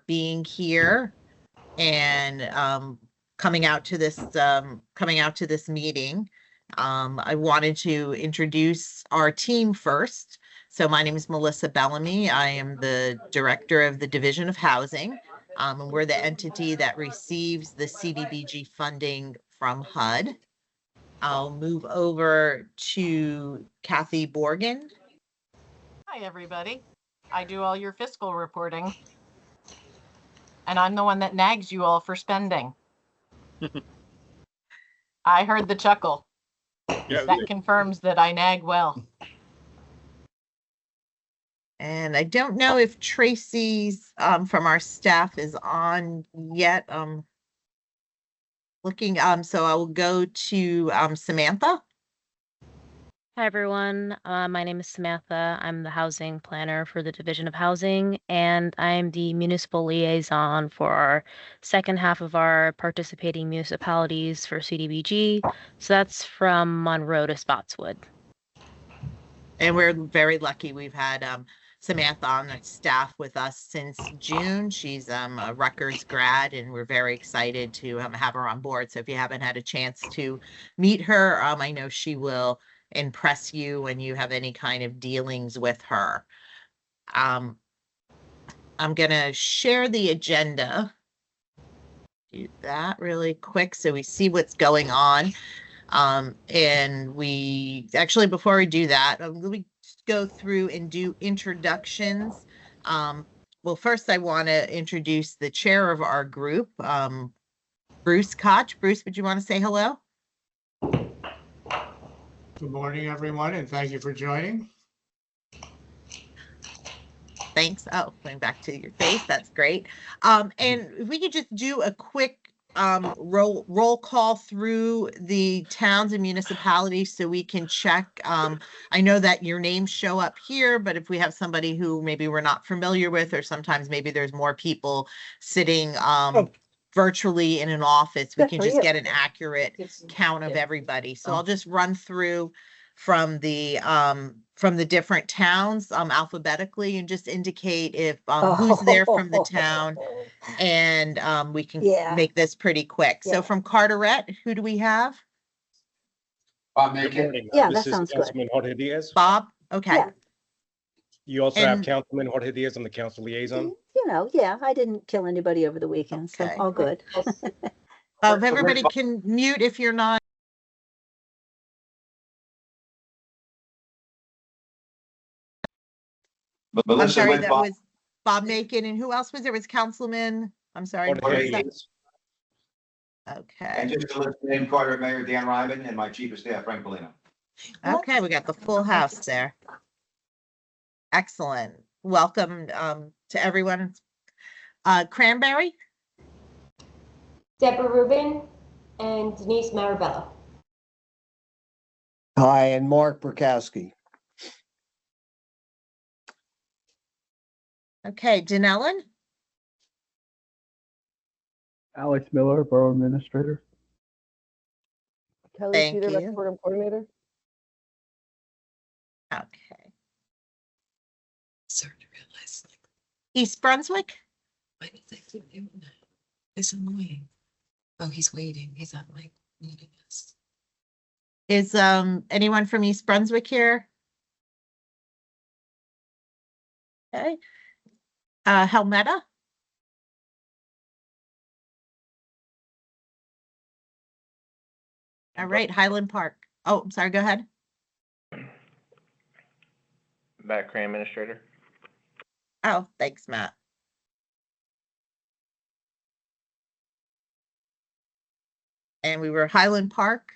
being here and coming out to this meeting. I wanted to introduce our team first. So my name is Melissa Bellamy. I am the director of the Division of Housing. And we're the entity that receives the CDBG funding from HUD. I'll move over to Kathy Borgen. Hi, everybody. I do all your fiscal reporting. And I'm the one that nags you all for spending. I heard the chuckle. Yeah. That confirms that I nag well. And I don't know if Tracy's from our staff is on yet. Looking, so I will go to Samantha. Hi, everyone. My name is Samantha. I'm the housing planner for the Division of Housing, and I'm the municipal liaison for our second half of our participating municipalities for CDBG. So that's from Monroe to Spotswood. And we're very lucky. We've had Samantha on the staff with us since June. She's a Rutgers grad, and we're very excited to have her on board. So if you haven't had a chance to meet her, I know she will impress you when you have any kind of dealings with her. I'm gonna share the agenda. Do that really quick so we see what's going on. And we actually, before we do that, let me go through and do introductions. Well, first I want to introduce the chair of our group, Bruce Koch. Bruce, would you want to say hello? Good morning, everyone, and thank you for joining. Thanks. Oh, going back to your face. That's great. And if we could just do a quick roll call through the towns and municipalities so we can check. I know that your names show up here, but if we have somebody who maybe we're not familiar with, or sometimes maybe there's more people sitting virtually in an office, we can just get an accurate count of everybody. So I'll just run through from the different towns alphabetically and just indicate if who's there from the town, and we can make this pretty quick. So from Carteret, who do we have? Bob Good Macon. morning. Yeah, This that is sounds good. Councilman Jorge Diaz. Bob. Okay. Yeah. You also have And- Councilman Jorge Diaz on the council liaison. You know, yeah, I didn't kill anybody over the weekend, so Okay. all good. If everybody can mute if you're not. But I'm Melissa sorry, went that Bob. was Bob Macon, and who else was there? Was Councilman? I'm sorry. Jorge what was that? Diaz. Okay. And just to list the name, Carter Mayor Dan Ryman and my chief of staff Frank Polino. Okay, we got the full house there. Excellent. Welcome to everyone. Cranberry. Deborah Rubin and Denise Marabella. Hi, and Mark Burkowski. Okay, Denellen. Alex Miller, Borough Administrator. Kelly Thank Peter, you. Rec Program Coordinator. Okay. Starting to realize, like, East Brunswick. why did they keep doing that? It's annoying. Oh, he's waiting. He's not like meeting us. Is anyone from East Brunswick here? Okay. Helmetta. All right, Highland Park. Oh, I'm sorry, go ahead. Matt Crane, Administrator. Oh, thanks, Matt. And we were Highland Park.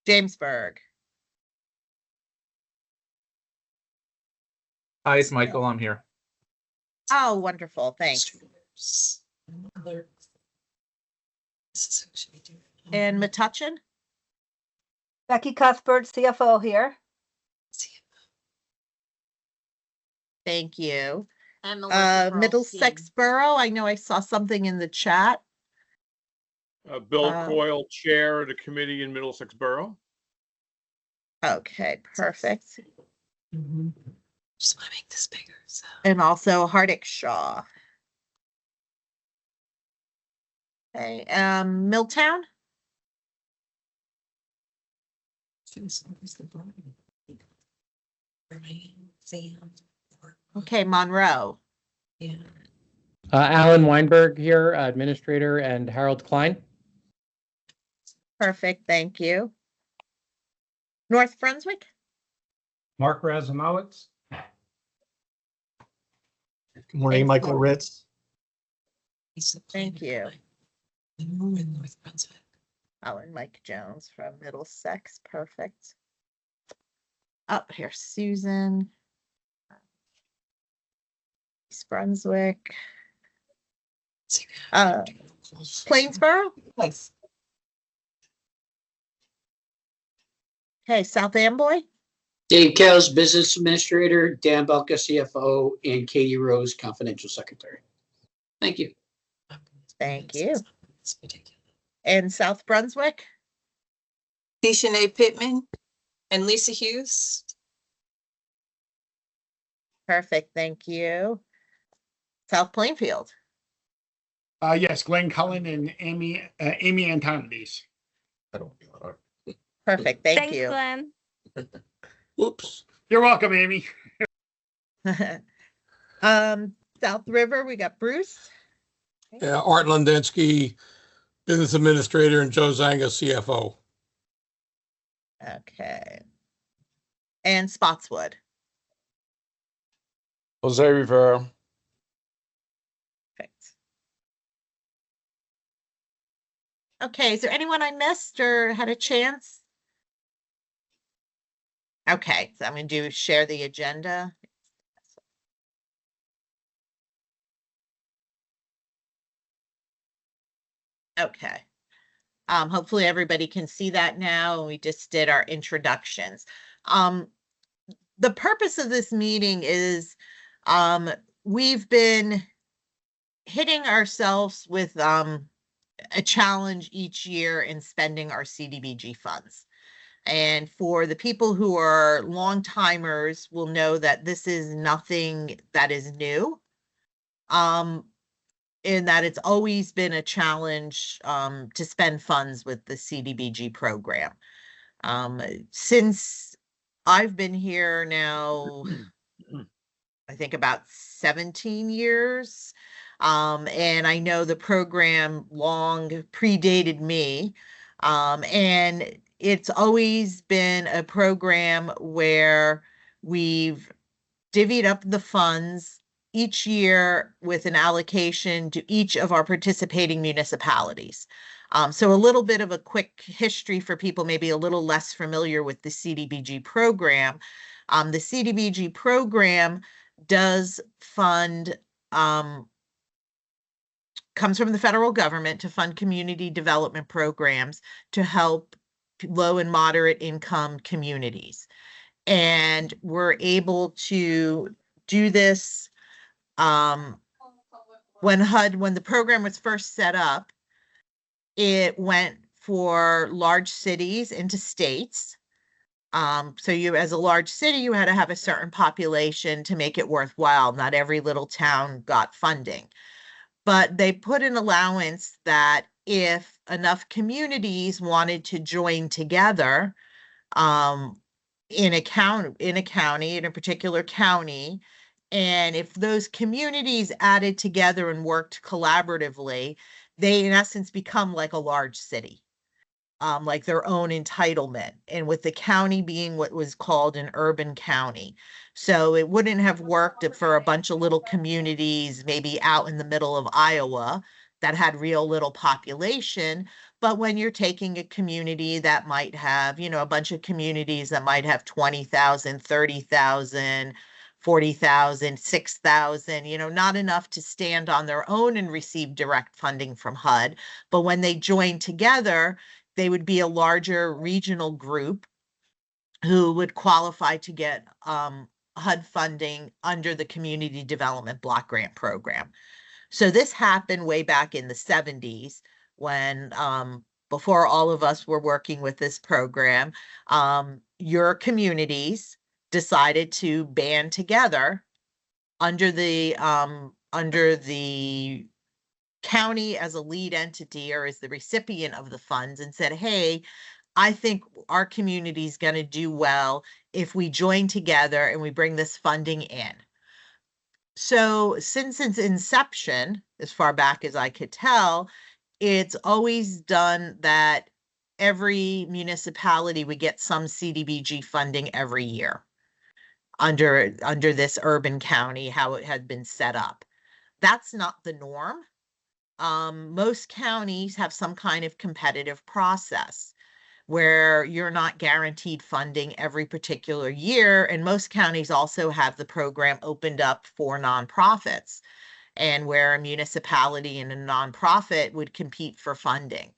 Jamesburg. Hi, it's Michael. I'm here. Oh, wonderful. Thanks. This is what should we do? And Metuchen? Becky Cuthbert, CFO here. Thank you. And Melissa Middlesex Borough. I know I saw something in the chat. Bill Coyle, Chair of the Committee in Middlesex Borough. Okay, perfect. Just want to make this bigger. So. and also Hardickshaw. Okay, Milltown. Okay, Monroe. Yeah. Alan Weinberg here, administrator, and Harold Klein. Perfect, thank you. North Brunswick. Mark Razumowitz. Good morning, Thanks, Michael Mark. Ritz. Thank you. And we're in North Brunswick. Oh, and Mike Jones from Middlesex, perfect. Up here, Susan. East Brunswick. Plainsboro. Nice. Okay, South Amboy. Dave Kells, Business Administrator, Dan Belka, CFO, and Katie Rose, Confidential Secretary. Thank you. Thank you. And South Brunswick. Deshanae Pittman and Lisa Hughes. Perfect, thank you. South Plainfield. Yes, Glenn Cullen and Amy Antonides. Perfect, thank you. Glenn. Whoops. You're welcome, Amy. South River, we got Bruce. Yeah, Art Lundensky, Business Administrator, and Joe Zanga, CFO. Okay. And Spotswood. Jose Rivera. Perfect. Okay, is there anyone I missed or had a chance? Okay, so I'm going to share the agenda. Okay. Hopefully everybody can see that now. We just did our introductions. The purpose of this meeting is we've been hitting ourselves with a challenge each year in spending our CDBG funds. And for the people who are long timers will know that this is nothing that is new. In that it's always been a challenge to spend funds with the CDBG program. Since I've been here now, I think about 17 years. And I know the program long predated me. And it's always been a program where we've divvied up the funds each year with an allocation to each of our participating municipalities. So a little bit of a quick history for people maybe a little less familiar with the CDBG program. The CDBG program does fund, comes from the federal government to fund community development programs to help low and moderate income communities. And we're able to do this when the program was first set up, it went for large cities into states. So you, as a large city, you had to have a certain population to make it worthwhile. Not every little town got funding, but they put an allowance that if enough communities wanted to join together, in a particular county, and if those communities added together and worked collaboratively, they in essence become like a large city, like their own entitlement. And with the county being what was called an urban county. So it wouldn't have worked for a bunch of little communities, maybe out in the middle of Iowa that had real little population. But when you're taking a community that might have, a bunch of communities that might have 20,000, 30,000, 40,000, 6,000, not enough to stand on their own and receive direct funding from HUD. But when they join together, they would be a larger regional group who would qualify to get HUD funding under the Community Development Block Grant Program. So this happened way back in the 70s when, before all of us were working with this program, your communities decided to band together under the county as a lead entity or as the recipient of the funds and said, hey, I think our community is going to do well if we join together and we bring this funding in. So since its inception, as far back as I could tell, it's always done that every municipality would get some CDBG funding every year under this urban county, how it had been set up. That's not the norm. Most counties have some kind of competitive process where you're not guaranteed funding every particular year. And most counties also have the program opened up for nonprofits, and where a municipality and a nonprofit would compete for funding.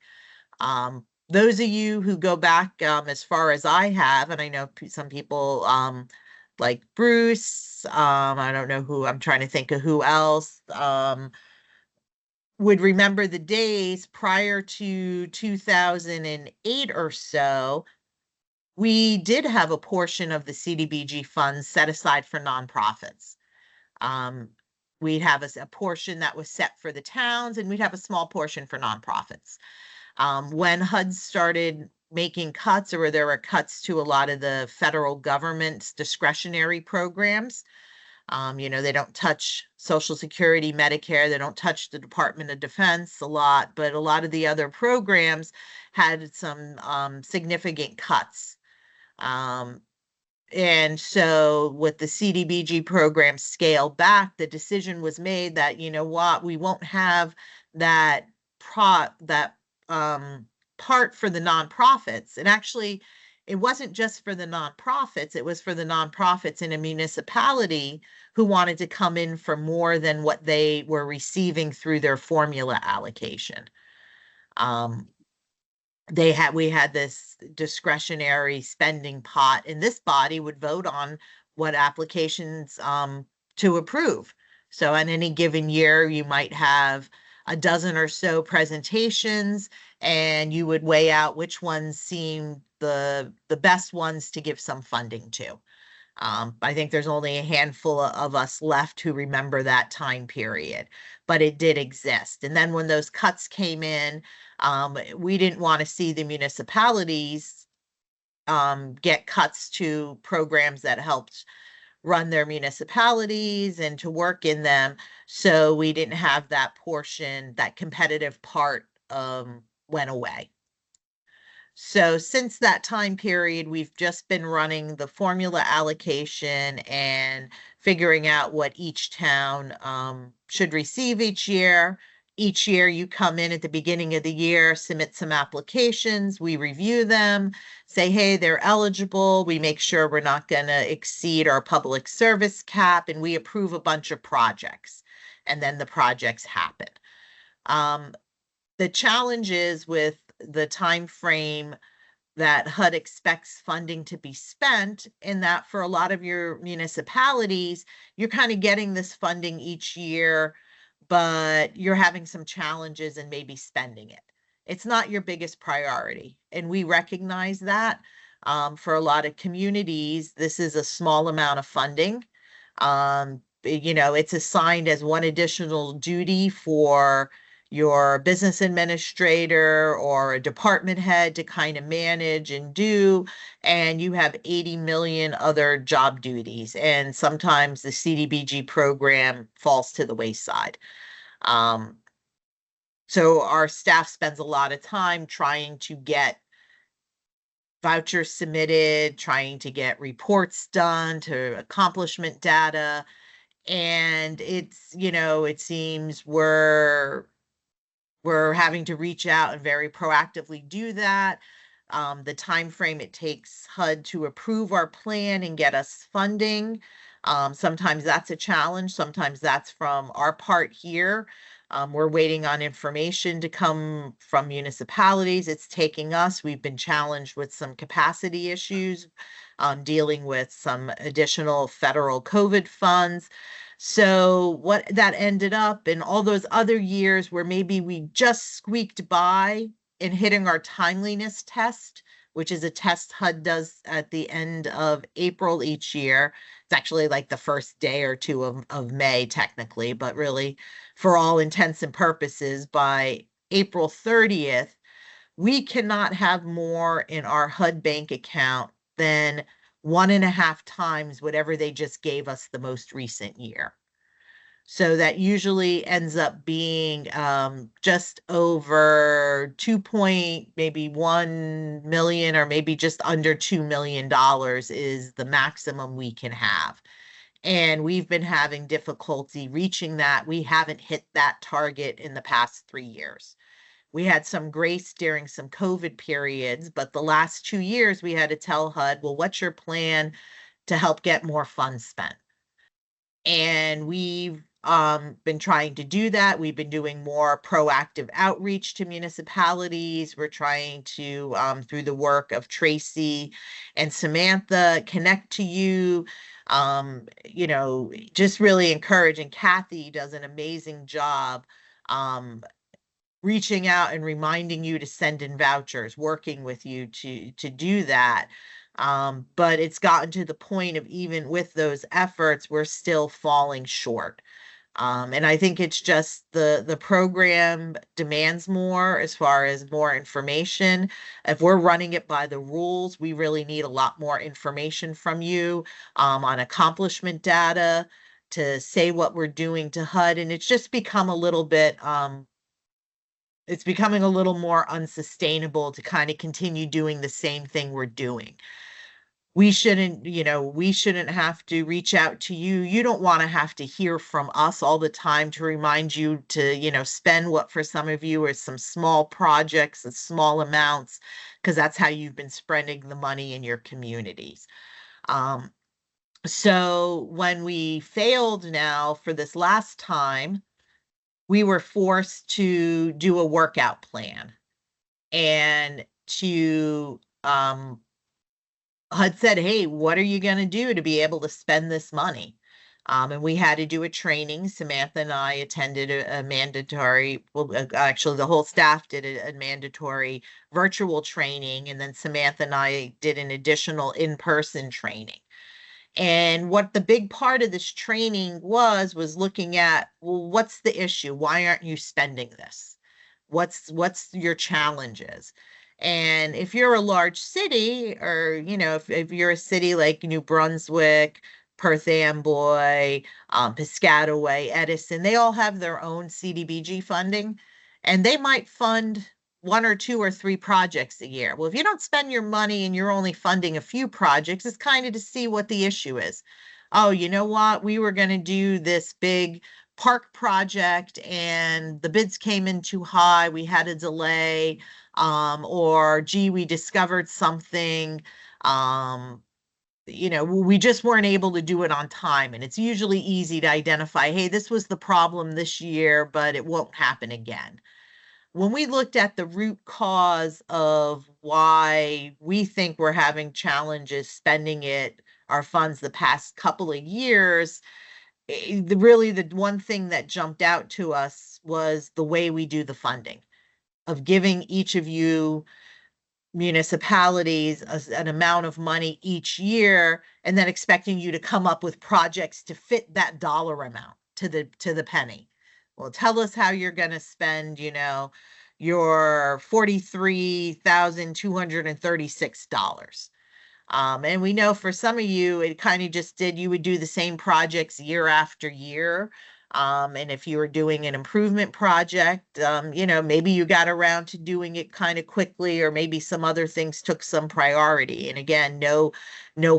Those of you who go back as far as I have, and I know some people like Bruce, I don't know who, I'm trying to think of who else, would remember the days prior to 2008 or so, we did have a portion of the CDBG funds set aside for nonprofits. We'd have a portion that was set for the towns, and we'd have a small portion for nonprofits. When HUD started making cuts, or there were cuts to a lot of the federal government's discretionary programs, they don't touch Social Security, Medicare, they don't touch the Department of Defense a lot, but a lot of the other programs had some significant cuts. And so with the CDBG program scaled back, the decision was made that, you know what, we won't have that part for the nonprofits. And actually, it wasn't just for the nonprofits, it was for the nonprofits in a municipality who wanted to come in for more than what they were receiving through their formula allocation. We had this discretionary spending pot, and this body would vote on what applications to approve. So in any given year, you might have a dozen or so presentations, and you would weigh out which ones seemed the best ones to give some funding to. I think there's only a handful of us left who remember that time period, but it did exist. And then when those cuts came in, we didn't want to see the municipalities get cuts to programs that helped run their municipalities and to work in them. So we didn't have that portion, that competitive part went away. So since that time period, we've just been running the formula allocation and figuring out what each town should receive each year. Each year you come in at the beginning of the year, submit some applications, we review them, say, hey, they're eligible. We make sure we're not going to exceed our public service cap, and we approve a bunch of projects, and then the projects happen. The challenge is with the time frame that HUD expects funding to be spent, in that for a lot of your municipalities, you're kind of getting this funding each year, but you're having some challenges and maybe spending it. It's not your biggest priority, and we recognize that. For a lot of communities, this is a small amount of funding. It's assigned as one additional duty for your business administrator or a department head to kind of manage and do, and you have 80 million other job duties, and sometimes the CDBG program falls to the wayside. So our staff spends a lot of time trying to get vouchers submitted, trying to get reports done, to accomplishment data, and it's, it seems we're having to reach out and very proactively do that. The time frame it takes HUD to approve our plan and get us funding. Sometimes that's a challenge. Sometimes that's from our part here. We're waiting on information to come from municipalities. It's taking us. We've been challenged with some capacity issues, dealing with some additional federal COVID funds. So what that ended up in all those other years where maybe we just squeaked by in hitting our timeliness test which is a test HUD does at the end of April each year. It's actually like the first day or two of May, technically, but really, for all intents and purposes, by April 30th, we cannot have more in our HUD bank account than 1.5 times whatever they just gave us the most recent year. So that usually ends up being just over 1 million, or maybe just under $2 million is the maximum we can have. And we've been having difficulty reaching that. We haven't hit that target in the past 3 years. We had some grace during some COVID periods, but the last 2 years we had to tell HUD, well, what's your plan to help get more funds spent? And we've been trying to do that. We've been doing more proactive outreach to municipalities. We're trying to, through the work of Tracy and Samantha, connect to you, just really encourage. And Kathy does an amazing job reaching out and reminding you to send in vouchers, working with you to do that. But it's gotten to the point of, even with those efforts, we're still falling short. And I think it's just the program demands more as far as more information. If we're running it by the rules, we really need a lot more information from you on accomplishment data to say what we're doing to HUD. And it's just become a little bit it's becoming a little more unsustainable to kind of continue doing the same thing we're doing. We shouldn't have to reach out to you. You don't want to have to hear from us all the time to remind you to, spend what for some of you are some small projects and small amounts, because that's how you've been spending the money in your communities. So when we failed now for this last time, we were forced to do a workout plan and to HUD said, hey, what are you going to do to be able to spend this money? And we had to do a training. Samantha and I attended a mandatory, actually the whole staff did a mandatory virtual training. And then Samantha and I did an additional in-person training. And what the big part of this training was looking at, well, what's the issue? Why aren't you spending this? What's your challenges? And if you're a large city, or, if you're a city like New Brunswick, Perth Amboy, Piscataway, Edison, they all have their own CDBG funding, and they might fund 1 or 2 or 3 projects a year. Well, if you don't spend your money and you're only funding a few projects, it's kind of to see what the issue is. Oh, you know what? We were going to do this big park project and the bids came in too high. We had a delay. Or gee, we discovered something. We just weren't able to do it on time. And it's usually easy to identify, hey, this was the problem this year, but it won't happen again. When we looked at the root cause of why we think we're having challenges spending our funds the past couple of years, really the one thing that jumped out to us was the way we do the funding, of giving each of you municipalities an amount of money each year, and then expecting you to come up with projects to fit that dollar amount to the penny. Well, tell us how you're going to spend, your $43,236. And we know for some of you, it kind of just you would do the same projects year after year. And if you were doing an improvement project, maybe you got around to doing it kind of quickly, or maybe some other things took some priority. And again, no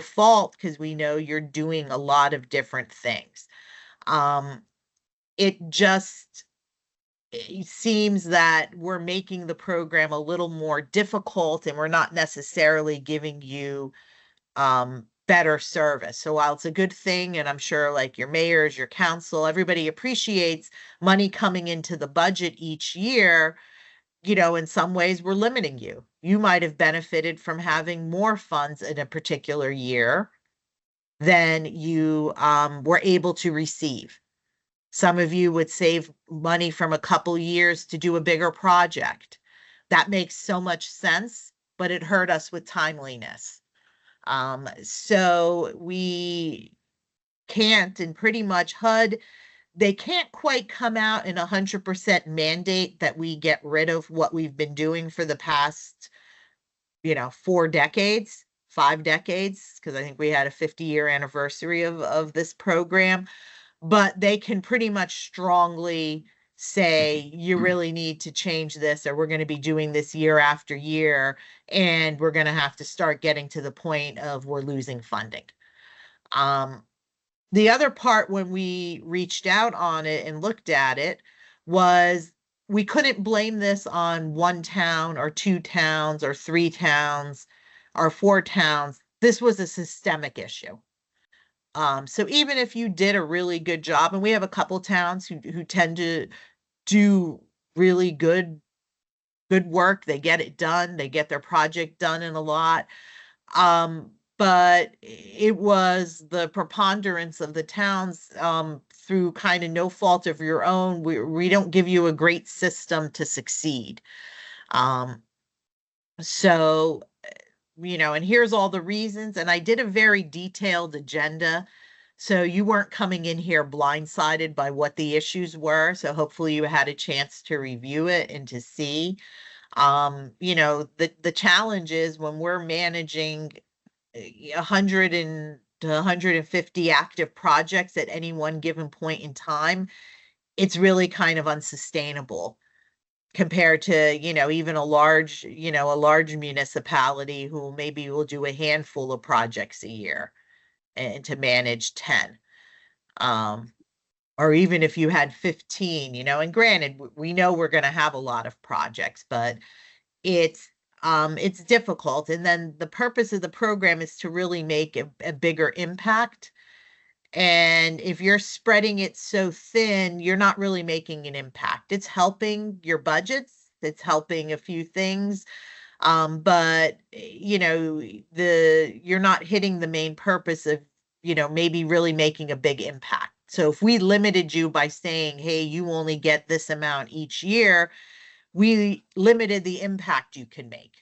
fault, because we know you're doing a lot of different things. It seems that we're making the program a little more difficult, and we're not necessarily giving you better service. So while it's a good thing, and I'm sure like your mayors, your council, everybody appreciates money coming into the budget each year, in some ways we're limiting you. You might have benefited from having more funds in a particular year than you were able to receive. Some of you would save money from a couple years to do a bigger project. That makes so much sense. but it hurt us with timeliness. So we can't, and pretty much HUD, they can't quite come out and 100% mandate that we get rid of what we've been doing for the past, 4 decades, 5 decades, because I think we had a 50-year anniversary of this program. But they can pretty much strongly say, you really need to change this, or we're going to be doing this year after year, and we're going to have to start getting to the point of we're losing funding. The other part when we reached out on it and looked at it was we couldn't blame this on 1 town or 2 towns or 3 towns or 4 towns. This was a systemic issue. So even if you did a really good job, and we have a couple towns who tend to do really good work, they get it done, they get their project done in a lot. But it was the preponderance of the towns, through kind of no fault of your own. We don't give you a great system to succeed. So, and here's all the reasons. And I did a very detailed agenda. So you weren't coming in here blindsided by what the issues were. So hopefully you had a chance to review it and to see. The challenge is when we're managing 100 to 150 active projects at any one given point in time, it's really kind of unsustainable compared to, even a large municipality who maybe will do a handful of projects a year and to manage 10. Or even if you had 15, and granted, we know we're going to have a lot of projects, but it's difficult. And then the purpose of the program is to really make a bigger impact. And if you're spreading it so thin, you're not really making an impact. It's helping your budgets. It's helping a few things. But you're not hitting the main purpose of, maybe really making a big impact. So if we limited you by saying, hey, you only get this amount each year, we limited the impact you can make.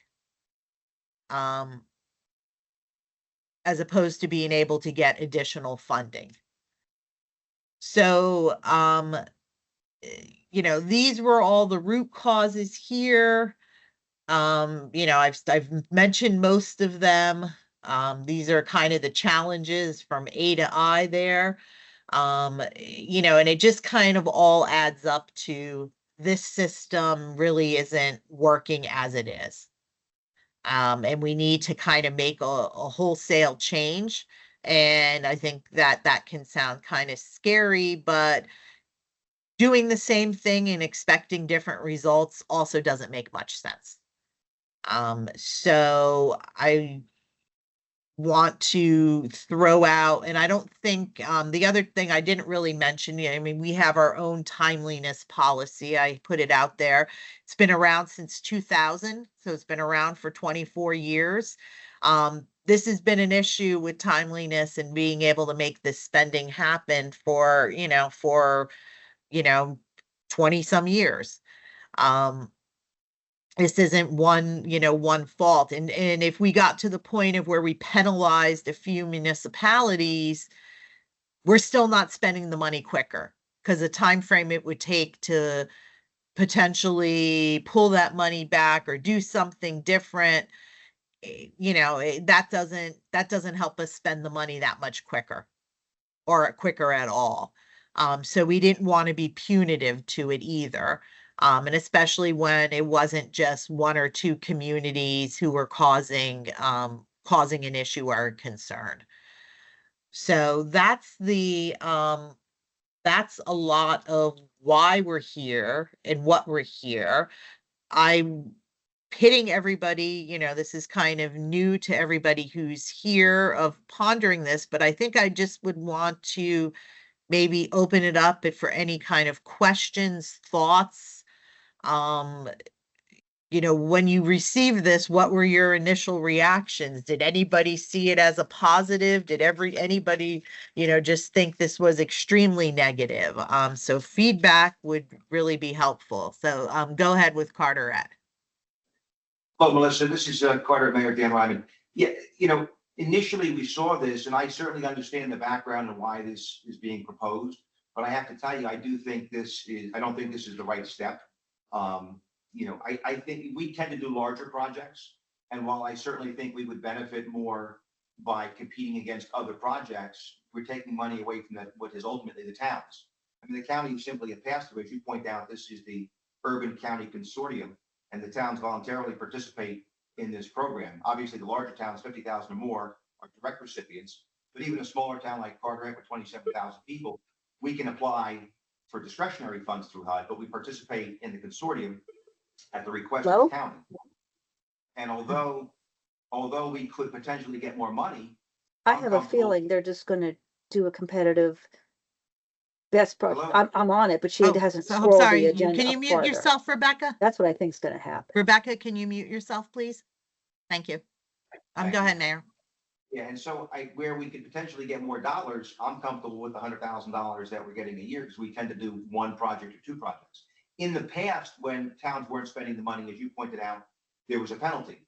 As opposed to being able to get additional funding. So, these were all the root causes here. I've mentioned most of them. These are kind of the challenges from A to I there. And it just kind of all adds up to this system really isn't working as it is. And we need to kind of make a wholesale change. And I think that can sound kind of scary, but doing the same thing and expecting different results also doesn't make much sense. So I want to throw out, and I don't think, the other thing I didn't really mention, we have our own timeliness policy. I put it out there. It's been around since 2000, so it's been around for 24 years. This has been an issue with timeliness and being able to make this spending happen for 20 some years. This isn't one fault. And if we got to the point of where we penalized a few municipalities, we're still not spending the money quicker, because the time frame it would take to potentially pull that money back or do something different, that doesn't help us spend the money that much quicker or quicker at all. So we didn't want to be punitive to it either. And especially when it wasn't just 1 or 2 communities who were causing an issue or a concern. So that's that's a lot of why we're here and what we're here. I'm hitting everybody, this is kind of new to everybody who's here of pondering this, but I think I just would want to maybe open it up for any kind of questions, thoughts. When you received this, what were your initial reactions? Did anybody see it as a positive? Did anybody, just think this was extremely negative? So feedback would really be helpful. So go ahead with Carteret. Hello, Melissa. This is Carter, Mayor Dan Lyman. Yeah, initially we saw this, and I certainly understand the background and why this is being proposed. But I have to tell you, I don't think this is the right step. I think we tend to do larger projects. And while I certainly think we would benefit more by competing against other projects, we're taking money away from what is ultimately the towns. I mean, the county simply a pass-through. As you point out, this is the Urban County Consortium, and the towns voluntarily participate in this program. Obviously, the larger towns, 50,000 or more, are direct recipients. But even a smaller town like Carteret with 27,000 people, we can apply for discretionary funds through HUD, but we participate in the consortium at the request of the county. And although we could potentially get more money, I have a feeling they're just gonna do a competitive best pro. I'm on it, but she hasn't So I'm scrolled sorry. the agenda Can you up mute farther. yourself, Rebecca? That's what I think is gonna happen. Rebecca, can you mute yourself, please? Thank you. Go ahead, Mayor. Yeah, and so where we could potentially get more dollars, I'm comfortable with the $100,000 that we're getting a year because we tend to do one project or two projects. In the past, when towns weren't spending the money, as you pointed out, there was a penalty.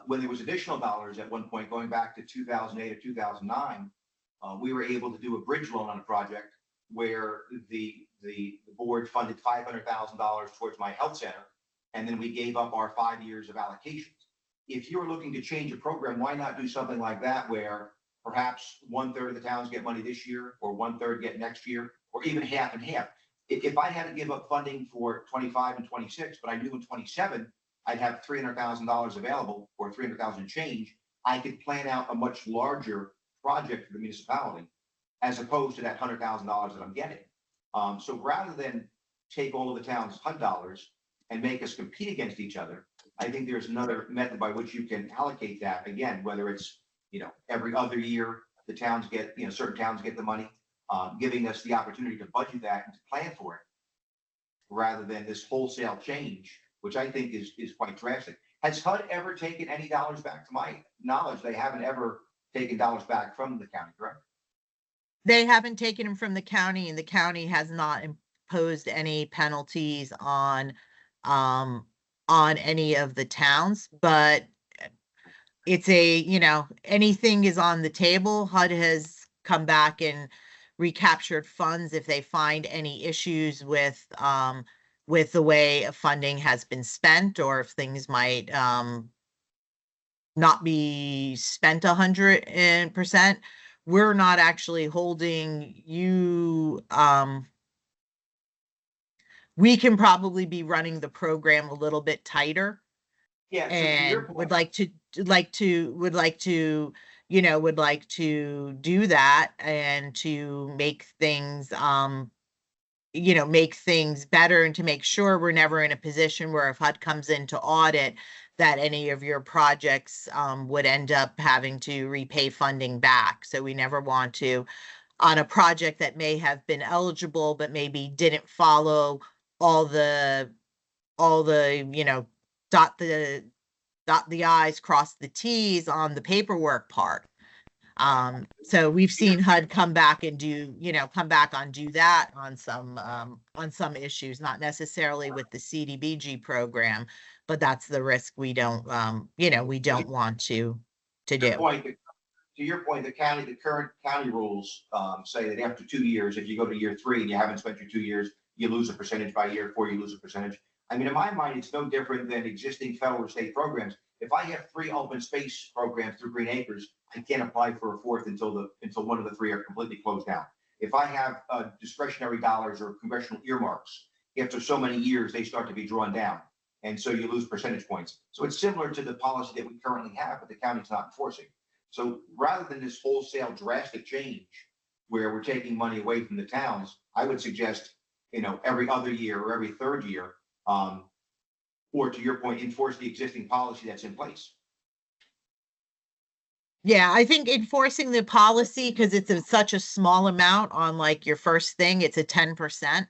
When there was additional dollars at one point, going back to 2008 or 2009, we were able to do a bridge loan on a project where the board funded $500,000 towards my health center, and then we gave up our 5 years of allocations. If you're looking to change a program, why not do something like that where perhaps 1/3 of the towns get money this year, or 1/3 get next year, or even half and half? If I had to give up funding for 25 and 26, but I knew in 27 I'd have $300,000 available, or 300,000 change, I could plan out a much larger project for the municipality, as opposed to that $100,000 that I'm getting. So rather than take all of the town's HUD dollars and make us compete against each other, I think there's another method by which you can allocate that. Again, whether it's, every other year, the towns get, certain towns get the money, giving us the opportunity to budget that and to plan for it, rather than this wholesale change, which I think is quite drastic. Has HUD ever taken any dollars back? To my knowledge, they haven't ever taken dollars back from the county, correct? They haven't taken them from the county, and the county has not imposed any penalties on any of the towns, but it's anything is on the table. HUD has come back and recaptured funds if they find any issues with the way funding has been spent, or if things might not be spent 100%. We're not actually holding you. We can probably be running the program a little bit tighter. Yeah, and would like to do that, and to make things make things better, and to make sure we're never in a position where if HUD comes in to audit, that any of your projects would end up having to repay funding back. So we never want to, on a project that may have been eligible but maybe didn't follow all the dot the I's, cross the T's on the paperwork part. So we've seen HUD come back and do that on some issues, not necessarily with the CDBG program, but that's the risk we don't want to do. To your point, the current county rules say that after 2 years, if you go to year 3 and you haven't spent your 2 years, you lose a percentage. By year 4, you lose a percentage. I mean, in my mind, it's no different than existing federal or state programs. If I have 3 open space programs through Green Acres, I can't apply for a 4th until one of the 3 are completely closed down. If I have discretionary dollars or congressional earmarks, after so many years, they start to be drawn down. And so you lose percentage points. So it's similar to the policy that we currently have, but the county's not enforcing. So rather than this wholesale drastic change where we're taking money away from the towns, I would suggest, every other year or every 3rd year, or to your point, enforce the existing policy that's in place. Yeah, I think enforcing the policy, because it's such a small amount on like your first thing, it's a 10%.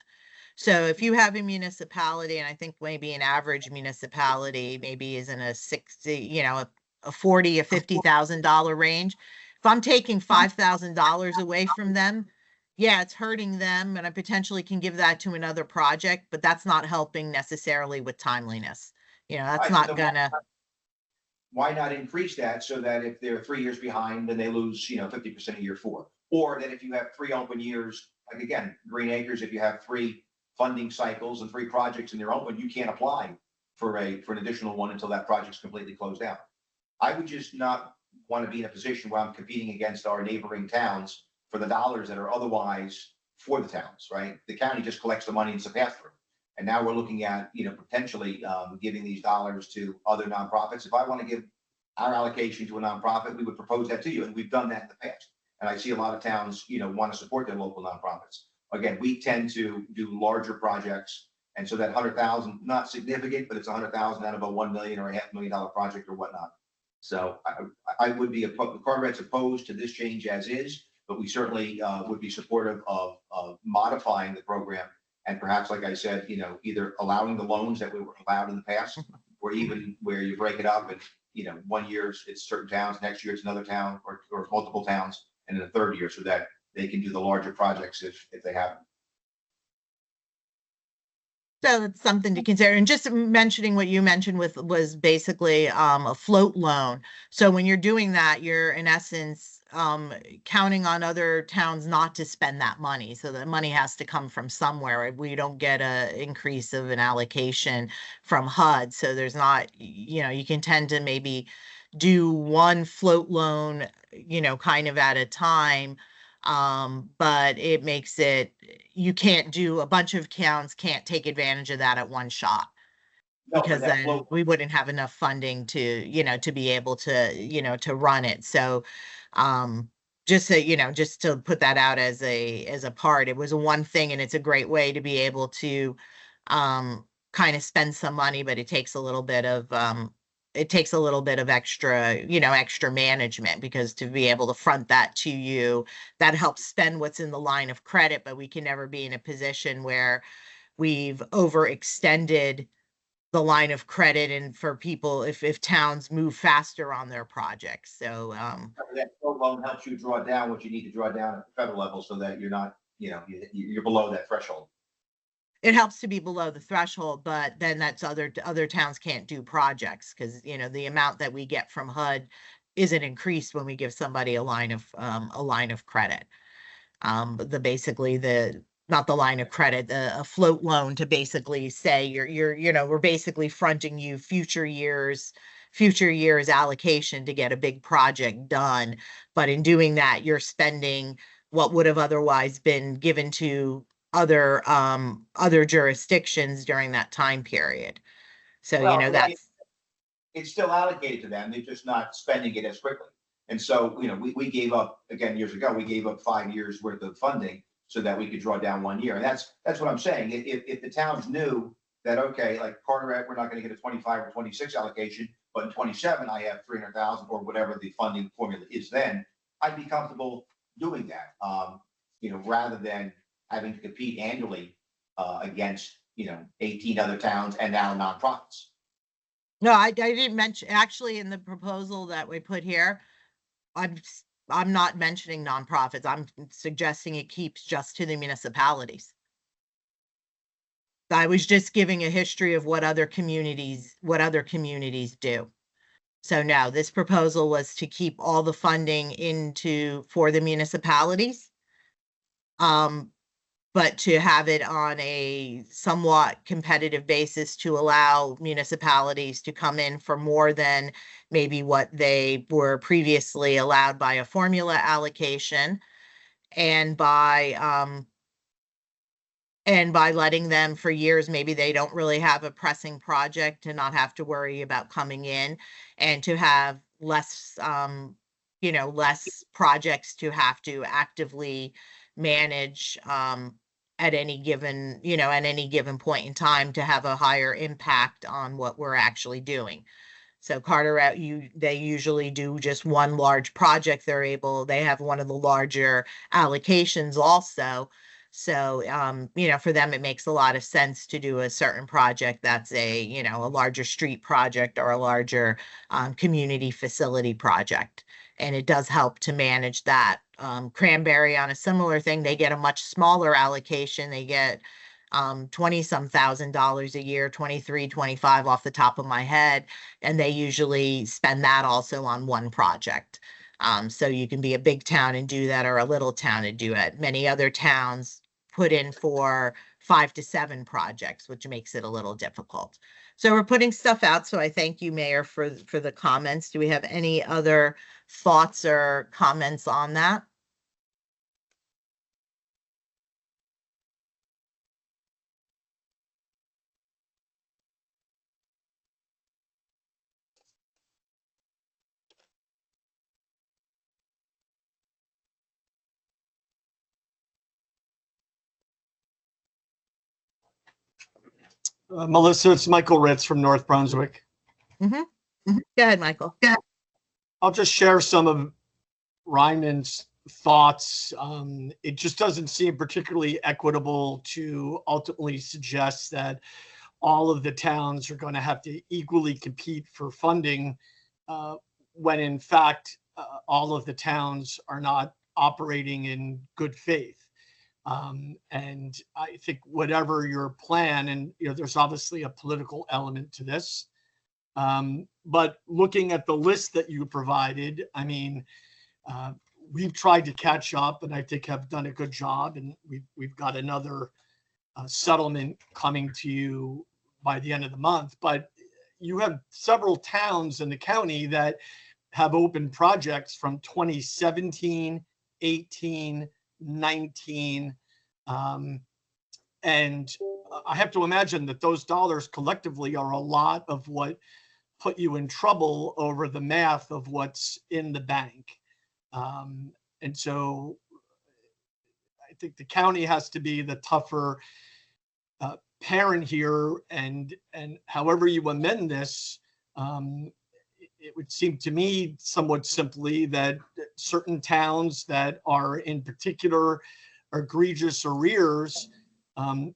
So if you have a municipality, and I think maybe an average municipality maybe is in a 60, a 40 or $50,000 range. If I'm taking $5,000 away from them, yeah, it's hurting them, and I potentially can give that to another project, but that's not helping necessarily with timeliness. That's not gonna. why not increase that so that if they're 3 years behind, then they lose, 50% of year 4? Or that if you have 3 open years, like again, Green Acres, if you have 3 funding cycles and 3 projects and they're open, you can't apply for an additional one until that project's completely closed out. I would just not want to be in a position where I'm competing against our neighboring towns for the dollars that are otherwise for the towns, right? The county just collects the money and it's a pass through. And now we're looking at, potentially giving these dollars to other nonprofits. If I want to give our allocation to a nonprofit, we would propose that to you. And we've done that in the past. And I see a lot of towns, want to support their local nonprofits. Again, we tend to do larger projects. And so that 100,000, not significant, but it's 100,000 out of a $1 million or a $500,000 project or whatnot. So I would be, Cartwright's opposed to this change as is, but we certainly would be supportive of modifying the program. And perhaps, like I said, either allowing the loans that we were allowed in the past, or even where you break it up and, 1 year it's certain towns, next year it's another town or multiple towns, and in the third year so that they can do the larger projects if they have them. So that's something to consider. And just mentioning what you mentioned was basically a float loan. So when you're doing that, you're in essence counting on other towns not to spend that money. So the money has to come from somewhere. We don't get a increase of an allocation from HUD. So there's not, you can tend to maybe do one float loan, kind of at a time. But it makes it, you can't do a bunch of towns can't take advantage of that at one shot. No, Because then we wouldn't have enough funding to, to be able to, to run it. So, just so, just to put that out as a part, it was a one thing and it's a great way to be able to, kind of spend some money, but it takes a little bit of, extra, extra management, because to be able to front that to you, that helps spend what's in the line of credit, but we can never be in a position where we've overextended the line of credit and for people if towns move faster on their projects. So that float loan helps you draw down what you need to draw down at the federal level so that you're not, you're below that threshold. It helps to be below the threshold, but then that's other towns can't do projects because, the amount that we get from HUD isn't increased when we give somebody a line of credit. Not the line of credit, a float loan to basically say we're basically fronting you future years allocation to get a big project done. But in doing that, you're spending what would have otherwise been given to other jurisdictions during that time period. So, it's still allocated to them. They're just not spending it as quickly. And so, we gave up, again, years ago, we gave up 5 years worth of funding so that we could draw down 1 year. And that's what I'm saying. If the towns knew that, okay, like Carteret, we're not going to get a 25 or 26 allocation, but in 27, I have 300,000 or whatever the funding formula is then, I'd be comfortable doing that, rather than having to compete annually against, 18 other towns and now nonprofits. No, I didn't mention, actually, in the proposal that we put here, I'm not mentioning nonprofits. I'm suggesting it keeps just to the municipalities. I was just giving a history of what other communities do. So no, this proposal was to keep all the funding for the municipalities. But to have it on a somewhat competitive basis to allow municipalities to come in for more than maybe what they were previously allowed by a formula allocation, and by letting them for years, maybe they don't really have a pressing project to not have to worry about coming in, and to have less projects to have to actively manage at any given point in time, to have a higher impact on what we're actually doing. So Carteret, they usually do just one large project. They have one of the larger allocations also. So, for them, it makes a lot of sense to do a certain project that's a larger street project or a larger community facility project. And it does help to manage that. Cranberry, on a similar thing, they get a much smaller allocation. They get 20-some thousand dollars a year, 23, 25 off the top of my head. And they usually spend that also on one project. So you can be a big town and do that, or a little town and do it. Many other towns put in for 5 to 7 projects, which makes it a little difficult. So we're putting stuff out. So I thank you, Mayor, for the comments. Do we have any other thoughts or comments on that? Melissa, it's Michael Ritz from North Brunswick. Go ahead, Michael. Yeah. I'll just share some of Ryman's thoughts. It just doesn't seem particularly equitable to ultimately suggest that all of the towns are going to have to equally compete for funding when in fact all of the towns are not operating in good faith. And I think whatever your plan, and there's obviously a political element to this, but looking at the list that you provided, I mean, we've tried to catch up, and I think have done a good job, and we've got another settlement coming to you by the end of the month. But you have several towns in the county that have open projects from 2017, 18, 19. And I have to imagine that those dollars collectively are a lot of what put you in trouble over the math of what's in the bank. And so I think the county has to be the tougher parent here, and however you amend this, it would seem to me somewhat simply that certain towns that are in particular egregious arrears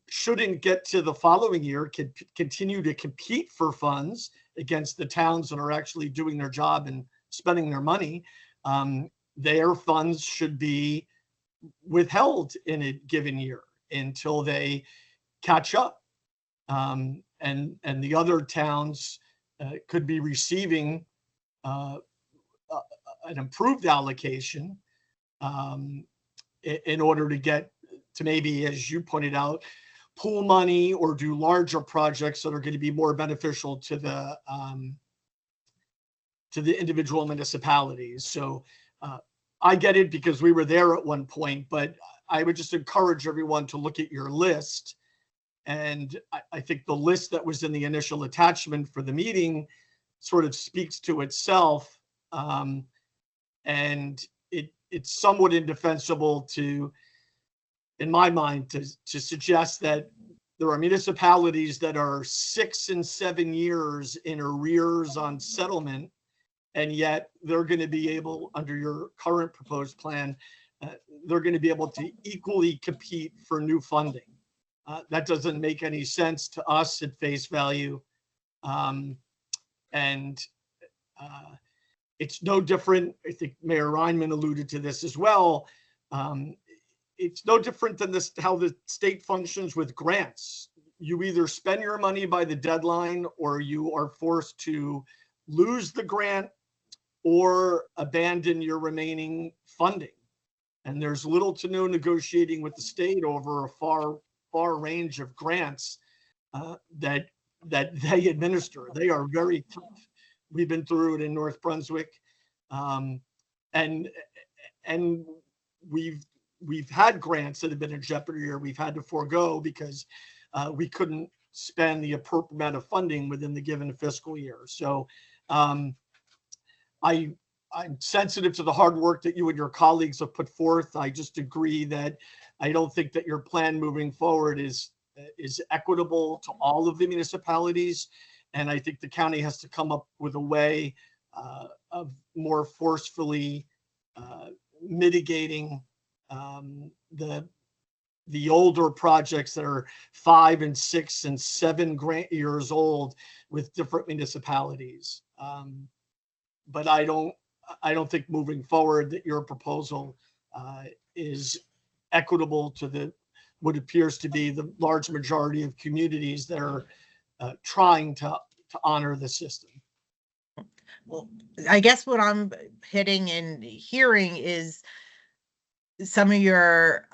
shouldn't get to the following year, could continue to compete for funds against the towns that are actually doing their job and spending their money. Their funds should be withheld in a given year until they catch up. And the other towns could be receiving an improved allocation in order to get to maybe, as you pointed out, pool money or do larger projects that are going to be more beneficial to the individual municipalities. So I get it because we were there at one point, but I would just encourage everyone to look at your list. And I think the list that was in the initial attachment for the meeting sort of speaks to itself. And it's somewhat indefensible to, in my mind, to suggest that there are municipalities that are 6 and 7 years in arrears on settlement, and yet they're going to be able, under your current proposed plan, they're going to be able to equally compete for new funding. That doesn't make any sense to us at face value. It's no different. I think Mayor Reinman alluded to this as well. It's no different than this, how the state functions with grants. You either spend your money by the deadline, or you are forced to lose the grant or abandon your remaining funding. And there's little to no negotiating with the state over a far range of grants that they administer. They are very tough. We've been through it in North Brunswick, and we've had grants that have been in jeopardy, or we've had to forego because we couldn't spend the appropriate amount of funding within the given fiscal year. So I'm sensitive to the hard work that you and your colleagues have put forth. I just agree that I don't think that your plan moving forward is equitable to all of the municipalities. And I think the county has to come up with a way of more forcefully mitigating the older projects that are 5 and 6 and 7 grant years old with different municipalities. But I don't think moving forward that your proposal is equitable to the what appears to be the large majority of communities that are trying to honor the system. Well, I guess what I'm hitting and hearing is some of your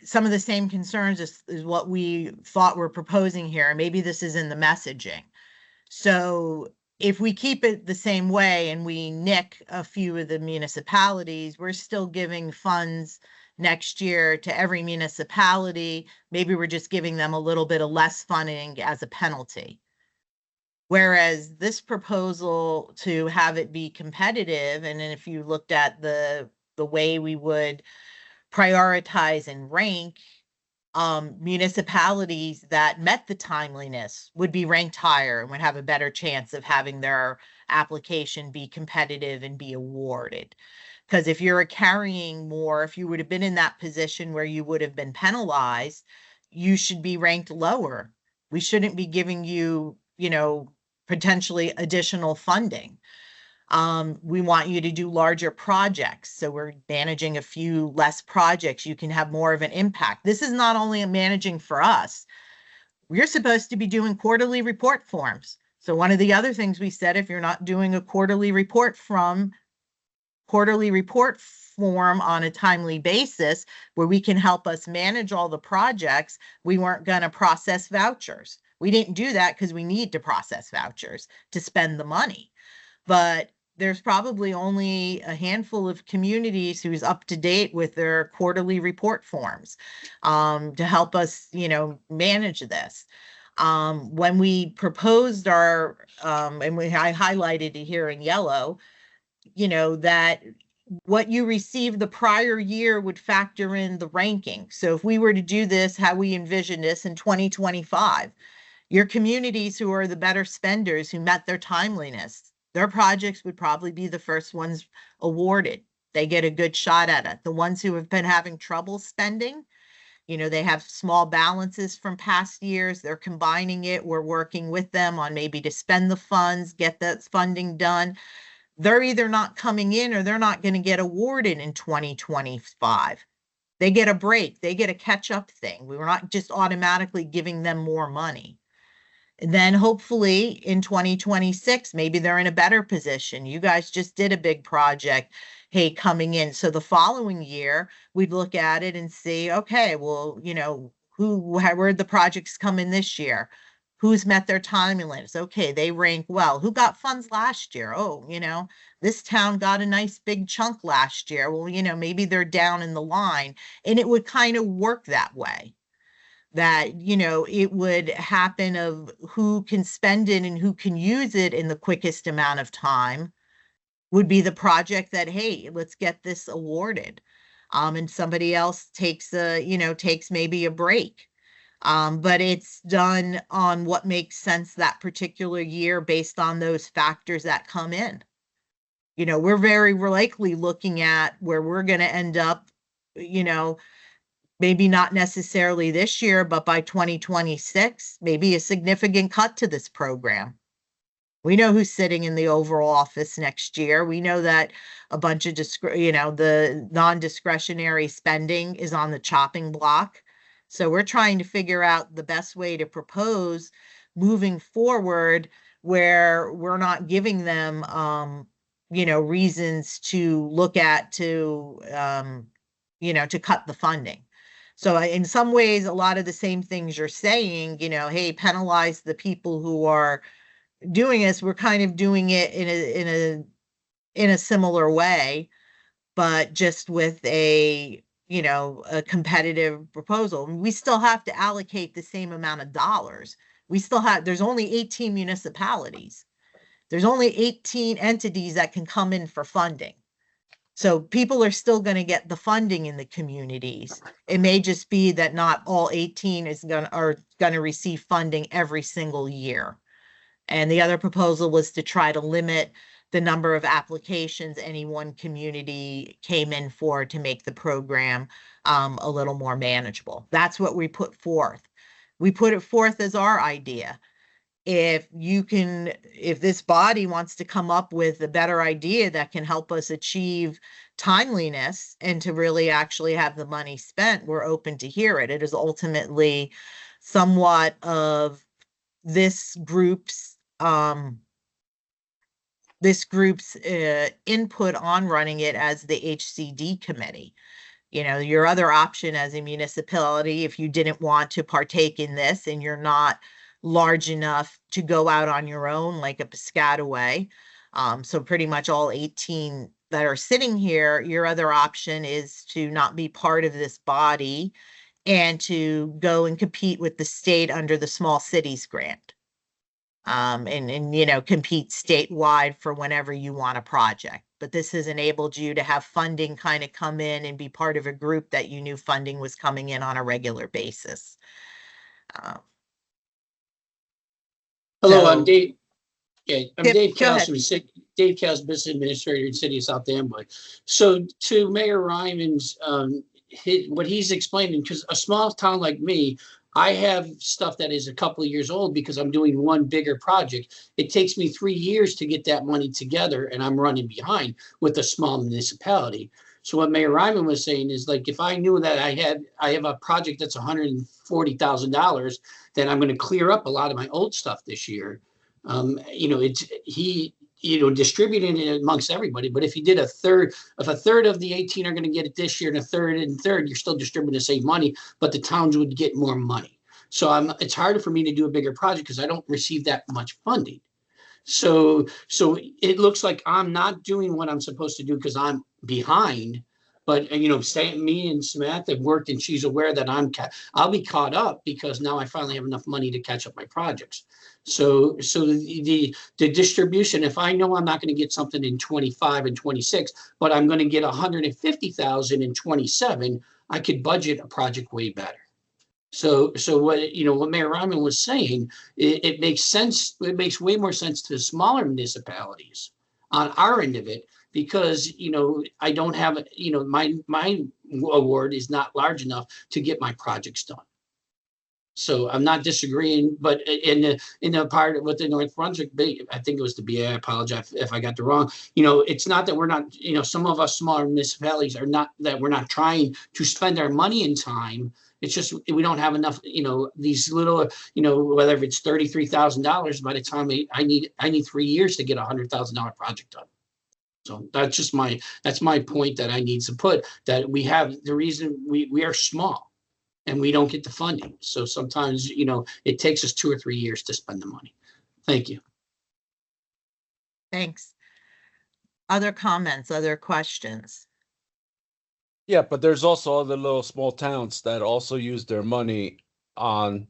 some of the same concerns is what we thought we're proposing here. Maybe this is in the messaging. So if we keep it the same way and we nick a few of the municipalities, we're still giving funds next year to every municipality. Maybe we're just giving them a little bit of less funding as a penalty. Whereas this proposal to have it be competitive, and then if you looked at the way we would prioritize and rank, municipalities that met the timeliness would be ranked higher and would have a better chance of having their application be competitive and be awarded. Because if you're carrying more, if you would have been in that position where you would have been penalized, you should be ranked lower. We shouldn't be giving you, you know, potentially additional funding. We want you to do larger projects. So we're managing a few less projects. You can have more of an impact. This is not only managing for us. We're supposed to be doing quarterly report forms. So one of the other things we said, if you're not doing a quarterly report form on a timely basis where we can help us manage all the projects, we weren't going to process vouchers. We didn't do that because we need to process vouchers to spend the money. But there's probably only a handful of communities who's up to date with their quarterly report forms to help us, you know, manage this. When we proposed our, I highlighted it here in yellow, you know, that what you received the prior year would factor in the ranking. So if we were to do this, how we envision this in 2025, your communities who are the better spenders, who met their timeliness, their projects would probably be the first ones awarded. They get a good shot at it. The ones who have been having trouble spending, you know, they have small balances from past years. They're combining it. We're working with them on maybe to spend the funds, get that funding done. They're either not coming in or they're not going to get awarded in 2025. They get a break. They get a catch-up thing. We were not just automatically giving them more money. And then hopefully in 2026, maybe they're in a better position. You guys just did a big project, hey, coming in. So the following year, we'd look at it and see, okay, well, you know, where'd the projects come in this year? Who's met their timelines? Okay, they rank well. Who got funds last year? Oh, you know, this town got a nice big chunk last year. Well, you know, maybe they're down in the line. And it would kind of work that way. That, you know, it would happen of who can spend it and who can use it in the quickest amount of time would be the project that, hey, let's get this awarded. And somebody else takes takes maybe a break. But it's done on what makes sense that particular year based on those factors that come in. You know, we're very likely looking at where we're going to end up, you know, maybe not necessarily this year, but by 2026, maybe a significant cut to this program. We know who's sitting in the Oval Office next year. We know that a bunch of, the non-discretionary spending is on the chopping block. So we're trying to figure out the best way to propose moving forward where we're not giving them, reasons to look at to cut the funding. So in some ways, a lot of the same things you're saying, you know, hey, penalize the people who are doing this. We're kind of doing it in a similar way, but just with a competitive proposal. We still have to allocate the same amount of dollars. There's only 18 municipalities. There's only 18 entities that can come in for funding. So people are still going to get the funding in the communities. It may just be that not all 18 are going to receive funding every single year. And the other proposal was to try to limit the number of applications any one community came in for to make the program a little more manageable. That's what we put forth. We put it forth as our idea. if this body wants to come up with a better idea that can help us achieve timeliness and to really actually have the money spent, we're open to hear it. It is ultimately somewhat of this group's input on running it as the HCD committee. You know, your other option as a municipality, if you didn't want to partake in this and you're not large enough to go out on your own, like a Piscataway. So pretty much all 18 that are sitting here, your other option is to not be part of this body and to go and compete with the state under the small cities grant. And you know, compete statewide for whenever you want a project. But this has enabled you to have funding kind of come in and be part of a group that you knew funding was coming in on a regular basis. Hello, so- I'm Dave. Yeah, I'm Yep, Dave go Cowles, Dave Cowles, Business Administrator in the City of South Amboy. So to Mayor Ryman's, what he's explaining, because a small town like me, I have stuff that is a couple of years old because I'm doing one bigger project. It takes me 3 years to get that money together, and I'm running behind with a small municipality. So what Mayor Ryman was saying is, like, if I knew that I have a project that's $140,000, then I'm going to clear up a lot of my old stuff this year. You know, distributing it amongst everybody. But if you did a third of the 18 are going to get it this year and a third, you're still distributing the same money, but the towns would get more money. So it's harder for me to do a bigger project because I don't receive that much funding. So it looks like I'm not doing what I'm supposed to do because I'm behind. But you know, me and Samantha have worked, and she's aware that I'll be caught up because now I finally have enough money to catch up my projects. So the distribution, if I know I'm not going to get something in 25 and 26, but I'm going to get 150,000 in 27, I could budget a project way better. So what Mayor Ryman was saying, it makes sense. It makes way more sense to the smaller municipalities on our end of it, because, you know, I don't have, you know, my award is not large enough to get my projects done. So I'm not disagreeing, but in the part with the North Brunswick, I think it was the BA, I apologize if I got the wrong. You know, it's not that we're not, you know, some of us smaller municipalities are not, that we're not trying to spend our money in time. It's just we don't have enough, you know, these little, you know, whether it's $33,000, by the time I need 3 years to get $100,000 project done. So that's my point that I need to put, that we have the reason we are small and we don't get the funding. So sometimes, you know, it takes us 2 or 3 years to spend the money. Thank you. Thanks. Other comments, other questions? Yeah, but there's also other little small towns that also use their money on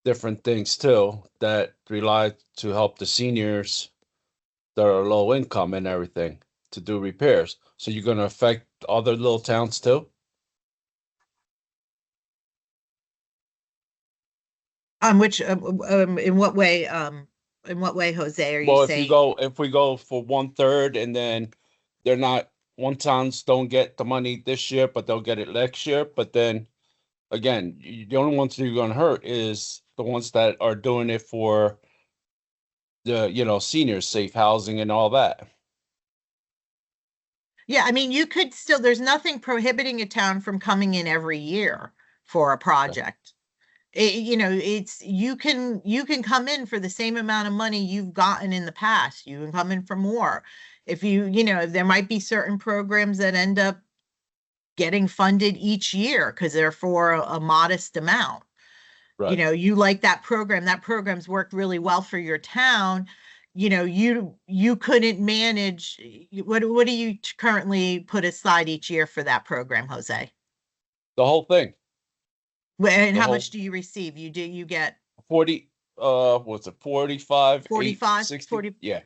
different things too, that rely to help the seniors that are low income and everything to do repairs. So you're going to affect other little towns too? In what way, Jose, are you Well, saying? if we go for 1/3 and then they're not, one towns don't get the money this year, but they'll get it next year. But then again, the only ones that you're going to hurt is the ones that are doing it for the, you know, seniors, safe housing and all that. Yeah, I mean, you could still, there's nothing prohibiting a town from coming in every year for a project. You know, you can come in for the same amount of money you've gotten in the past. You can come in for more. If you know, there might be certain programs that end up getting funded each year because they're for a modest amount. Right. You know, you like that program's worked really well for your town. You know, you couldn't manage, what do you currently put aside each year for that program, Jose? The whole thing. And The how whole- much do you receive? You get 40, what's it, 45, 45, 60? 40. Yeah.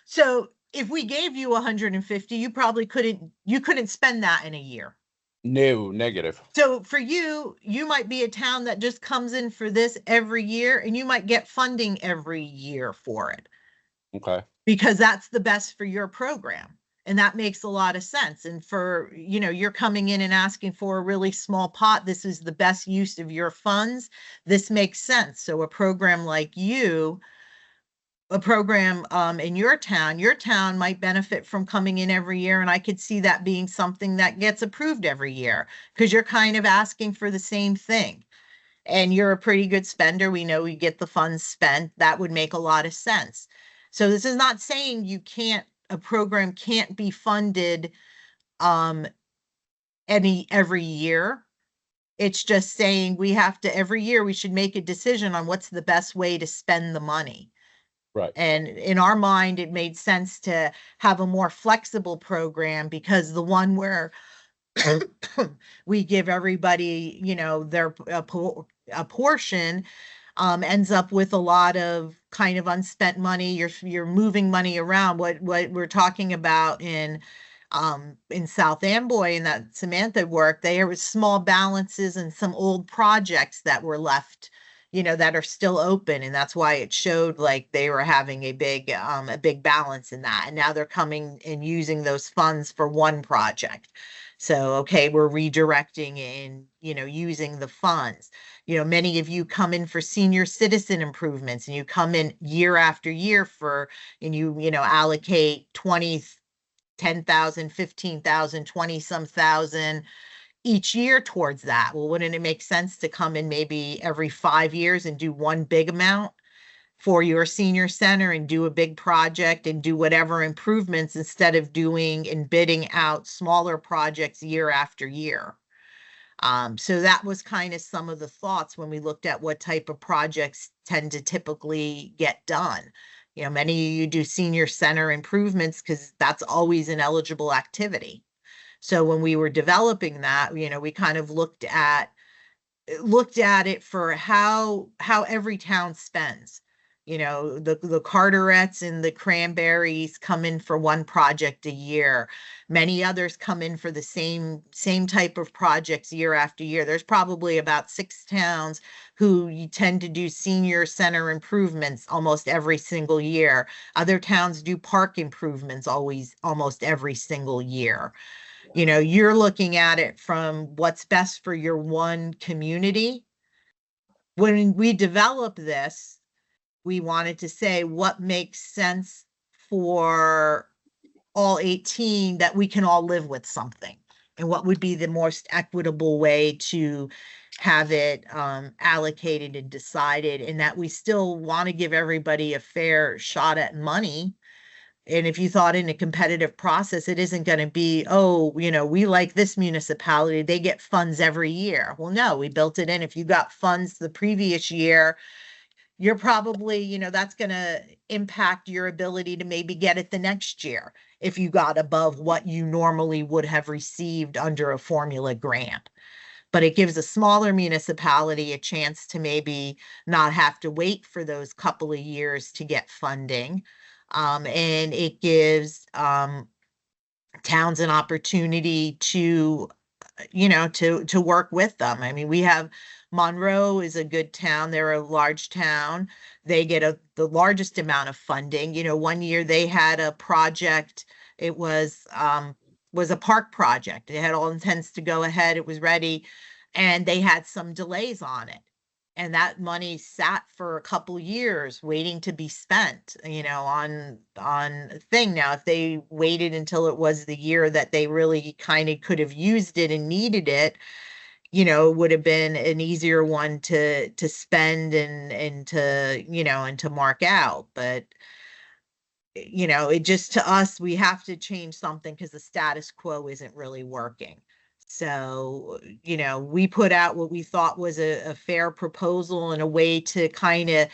So if we gave you 150, you probably couldn't spend that in a year. No, negative. So for you might be a town that just comes in for this every year, and you might get funding every year for it. Okay. Because that's the best for your program. And that makes a lot of sense. And for, you're coming in and asking for a really small pot. This is the best use of your funds. This makes sense. So a program like a program in your town might benefit from coming in every year. And I could see that being something that gets approved every year because you're kind of asking for the same thing. And you're a pretty good spender. We know we get the funds spent. That would make a lot of sense. So this is not saying a program can't be funded every year. It's just saying every year we should make a decision on what's the best way to spend the money. Right. And in our mind, it made sense to have a more flexible program because the one where we give everybody, a portion ends up with a lot of kind of unspent money. You're moving money around. What we're talking about in South Amboy in that Samantha work, there was small balances and some old projects that were left, that are still open. And that's why it showed like they were having a big balance in that. And now they're coming and using those funds for one project. So, okay, we're redirecting and, using the funds. Many of you come in for senior citizen improvements and you come in year after year and you allocate 10,000, 15,000, 20 some thousand each year towards that. Well, wouldn't it make sense to come in maybe every 5 years and do one big amount for your senior center and do a big project and do whatever improvements instead of doing and bidding out smaller projects year after year? So that was kind of some of the thoughts when we looked at what type of projects tend to typically get done. Many of you do senior center improvements because that's always an eligible activity. So when we were developing that, we kind of looked at it for how every town spends. The Carterets and the Cranberries come in for one project a year. Many others come in for the same type of projects year after year. There's probably about 6 towns who you tend to do senior center improvements almost every single year. Other towns do park improvements almost every single year. You're looking at it from what's best for your one community. When we developed this, we wanted to say what makes sense for all 18 that we can all live with something, and what would be the most equitable way to have it allocated and decided, and that we still want to give everybody a fair shot at money. And if you thought in a competitive process, it isn't going to be, we like this municipality, they get funds every year. Well, no, we built it in. If you got funds the previous year, you're probably, that's going to impact your ability to maybe get it the next year if you got above what you normally would have received under a formula grant. But it gives a smaller municipality a chance to maybe not have to wait for those couple of years to get funding. And it gives towns an opportunity to work with them. I mean, we have Monroe is a good town. They're a large town. They get the largest amount of funding. One year they had a project. It was a park project. It had all intents to go ahead. It was ready, and they had some delays on it. And that money sat for a couple years waiting to be spent, on thing. Now, if they waited until it was the year that they really kind of could have used it and needed it, would have been an easier one to spend and to mark out. But, it just, to us, we have to change something because the status quo isn't really working. So, we put out what we thought was a fair proposal and a way to kind of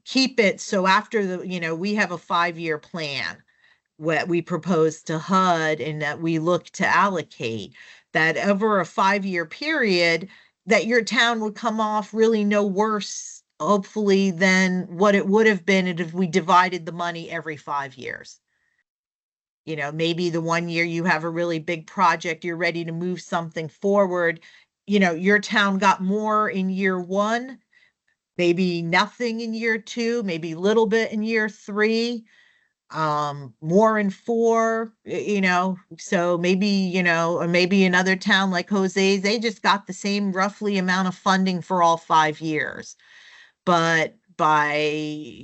keep it. So after we have a 5-year plan, what we propose to HUD and that we look to allocate, that over a 5-year period, that your town would come off really no worse, hopefully, than what it would have been if we divided the money every 5 years. Maybe the one year you have a really big project, you're ready to move something forward. Your town got more in year 1, maybe nothing in year 2, maybe a little bit in year 3. more in 4, so maybe, or maybe another town like Jose's, they just got the same roughly amount of funding for all 5 years. But by,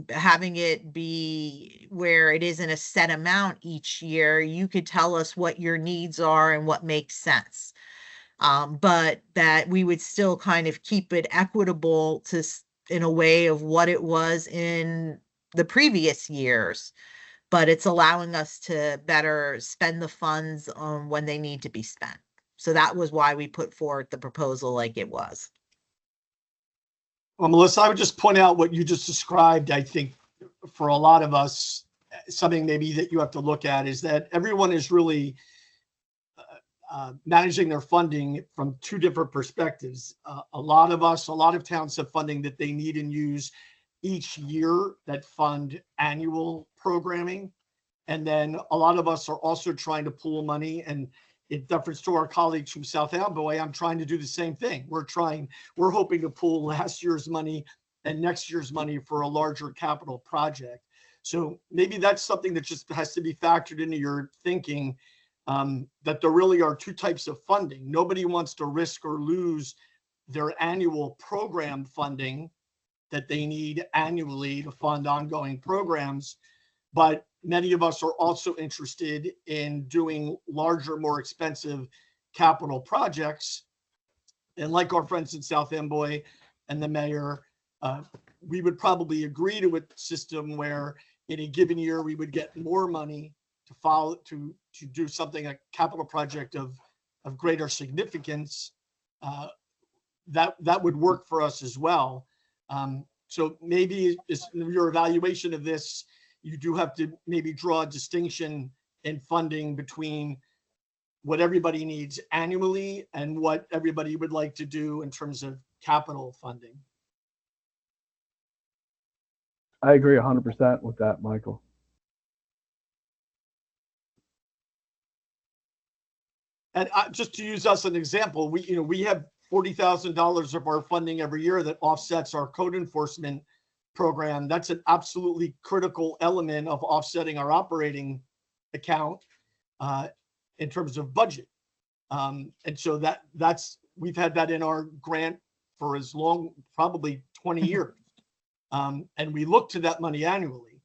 having it be where it isn't a set amount each year, you could tell us what your needs are and what makes sense. But that we would still kind of keep it equitable in a way of what it was in the previous years. But it's allowing us to better spend the funds when they need to be spent. So that was why we put forward the proposal like it was. Well, Melissa, I would just point out what you just described. I think for a lot of us, something maybe that you have to look at is that everyone is really managing their funding from 2 different perspectives. A lot of towns have funding that they need and use each year that fund annual programming. And then a lot of us are also trying to pool money, and in deference to our colleagues from South Amboy, I'm trying to do the same thing. We're hoping to pool last year's money and next year's money for a larger capital project. So maybe that's something that just has to be factored into your thinking, that there really are 2 types of funding. Nobody wants to risk or lose their annual program funding that they need annually to fund ongoing programs. But many of us are also interested in doing larger, more expensive capital projects. And like our friends in South Amboy and the mayor, we would probably agree to a system where in a given year, we would get more money to do something, a capital project of greater significance. That would work for us as well. So maybe your evaluation of this, you do have to maybe draw a distinction in funding between what everybody needs annually and what everybody would like to do in terms of capital funding. I agree 100% with that, Michael. And just to use us as an example, we have $40,000 of our funding every year that offsets our code enforcement program. That's an absolutely critical element of offsetting our operating account in terms of budget. And so we've had that in our grant for as long, probably 20 years. And we look to that money annually.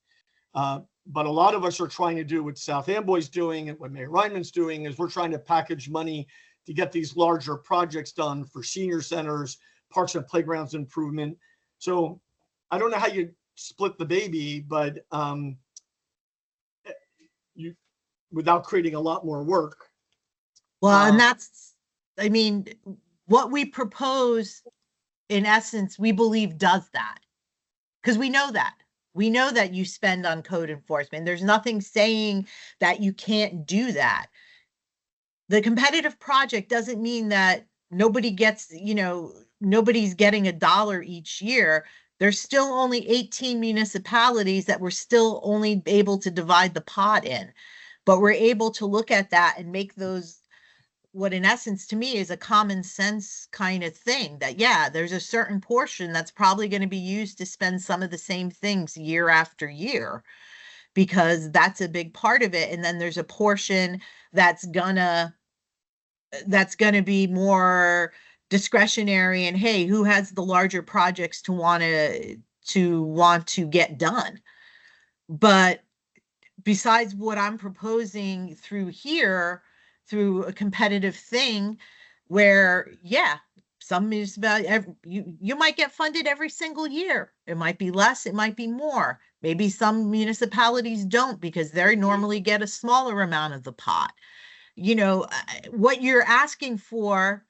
But a lot of us are trying to do what South Amboy's doing and what Mayor Ryman's doing is we're trying to package money to get these larger projects done for senior centers, parks and playgrounds improvement. So I don't know how you split the baby, but without creating a lot more work. Well, and what we propose, in essence, we believe does that. Because we know that. We know that you spend on code enforcement. There's nothing saying that you can't do that. The competitive project doesn't mean that nobody gets, nobody's getting $1 each year. There's still only 18 municipalities that we're still only able to divide the pot in. But we're able to look at that and make those, what in essence to me is a common sense kind of thing, that yeah, there's a certain portion that's probably going to be used to spend some of the same things year after year, because that's a big part of it. And then there's a portion that's gonna be more discretionary, and hey, who has the larger projects to want to get done. But besides what I'm proposing through here, through a competitive thing where, yeah, some municipality, you might get funded every single year. It might be less, it might be more. Maybe some municipalities don't because they normally get a smaller amount of the pot. What you're asking for,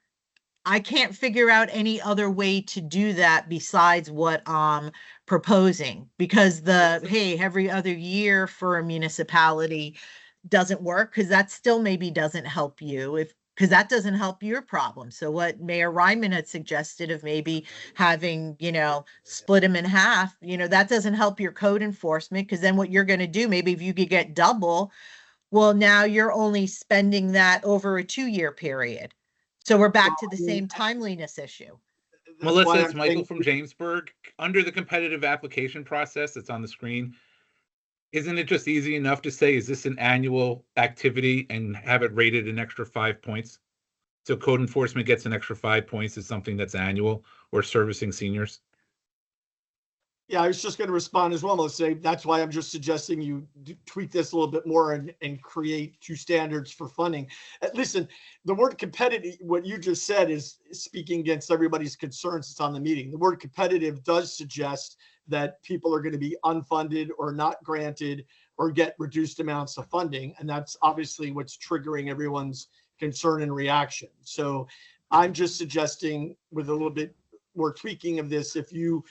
I can't figure out any other way to do that besides what I'm proposing, because hey, every other year for a municipality doesn't work, because that still maybe doesn't help you, because that doesn't help your problem. So what Mayor Ryman had suggested of maybe having, split them in half, that doesn't help your code enforcement, because then what you're going to do, maybe if you could get double, well, now you're only spending that over a 2-year period. So we're back to the same timeliness issue. Melissa, it's Michael from Jamesburg. Under the competitive application process that's on the screen, Isn't it just easy enough to say, is this an annual activity and have it rated an extra 5 points? So code enforcement gets an extra 5 points as something that's annual or servicing seniors? Yeah, I was just going to respond as well. Let's say that's why I'm just suggesting you tweak this a little bit more and create 2 standards for funding. Listen, the word competitive, what you just said is speaking against everybody's concerns that's on the meeting. The word competitive does suggest that people are going to be unfunded or not granted or get reduced amounts of funding. And that's obviously what's triggering everyone's concern and reaction. So I'm just suggesting with a little bit more tweaking of this, if you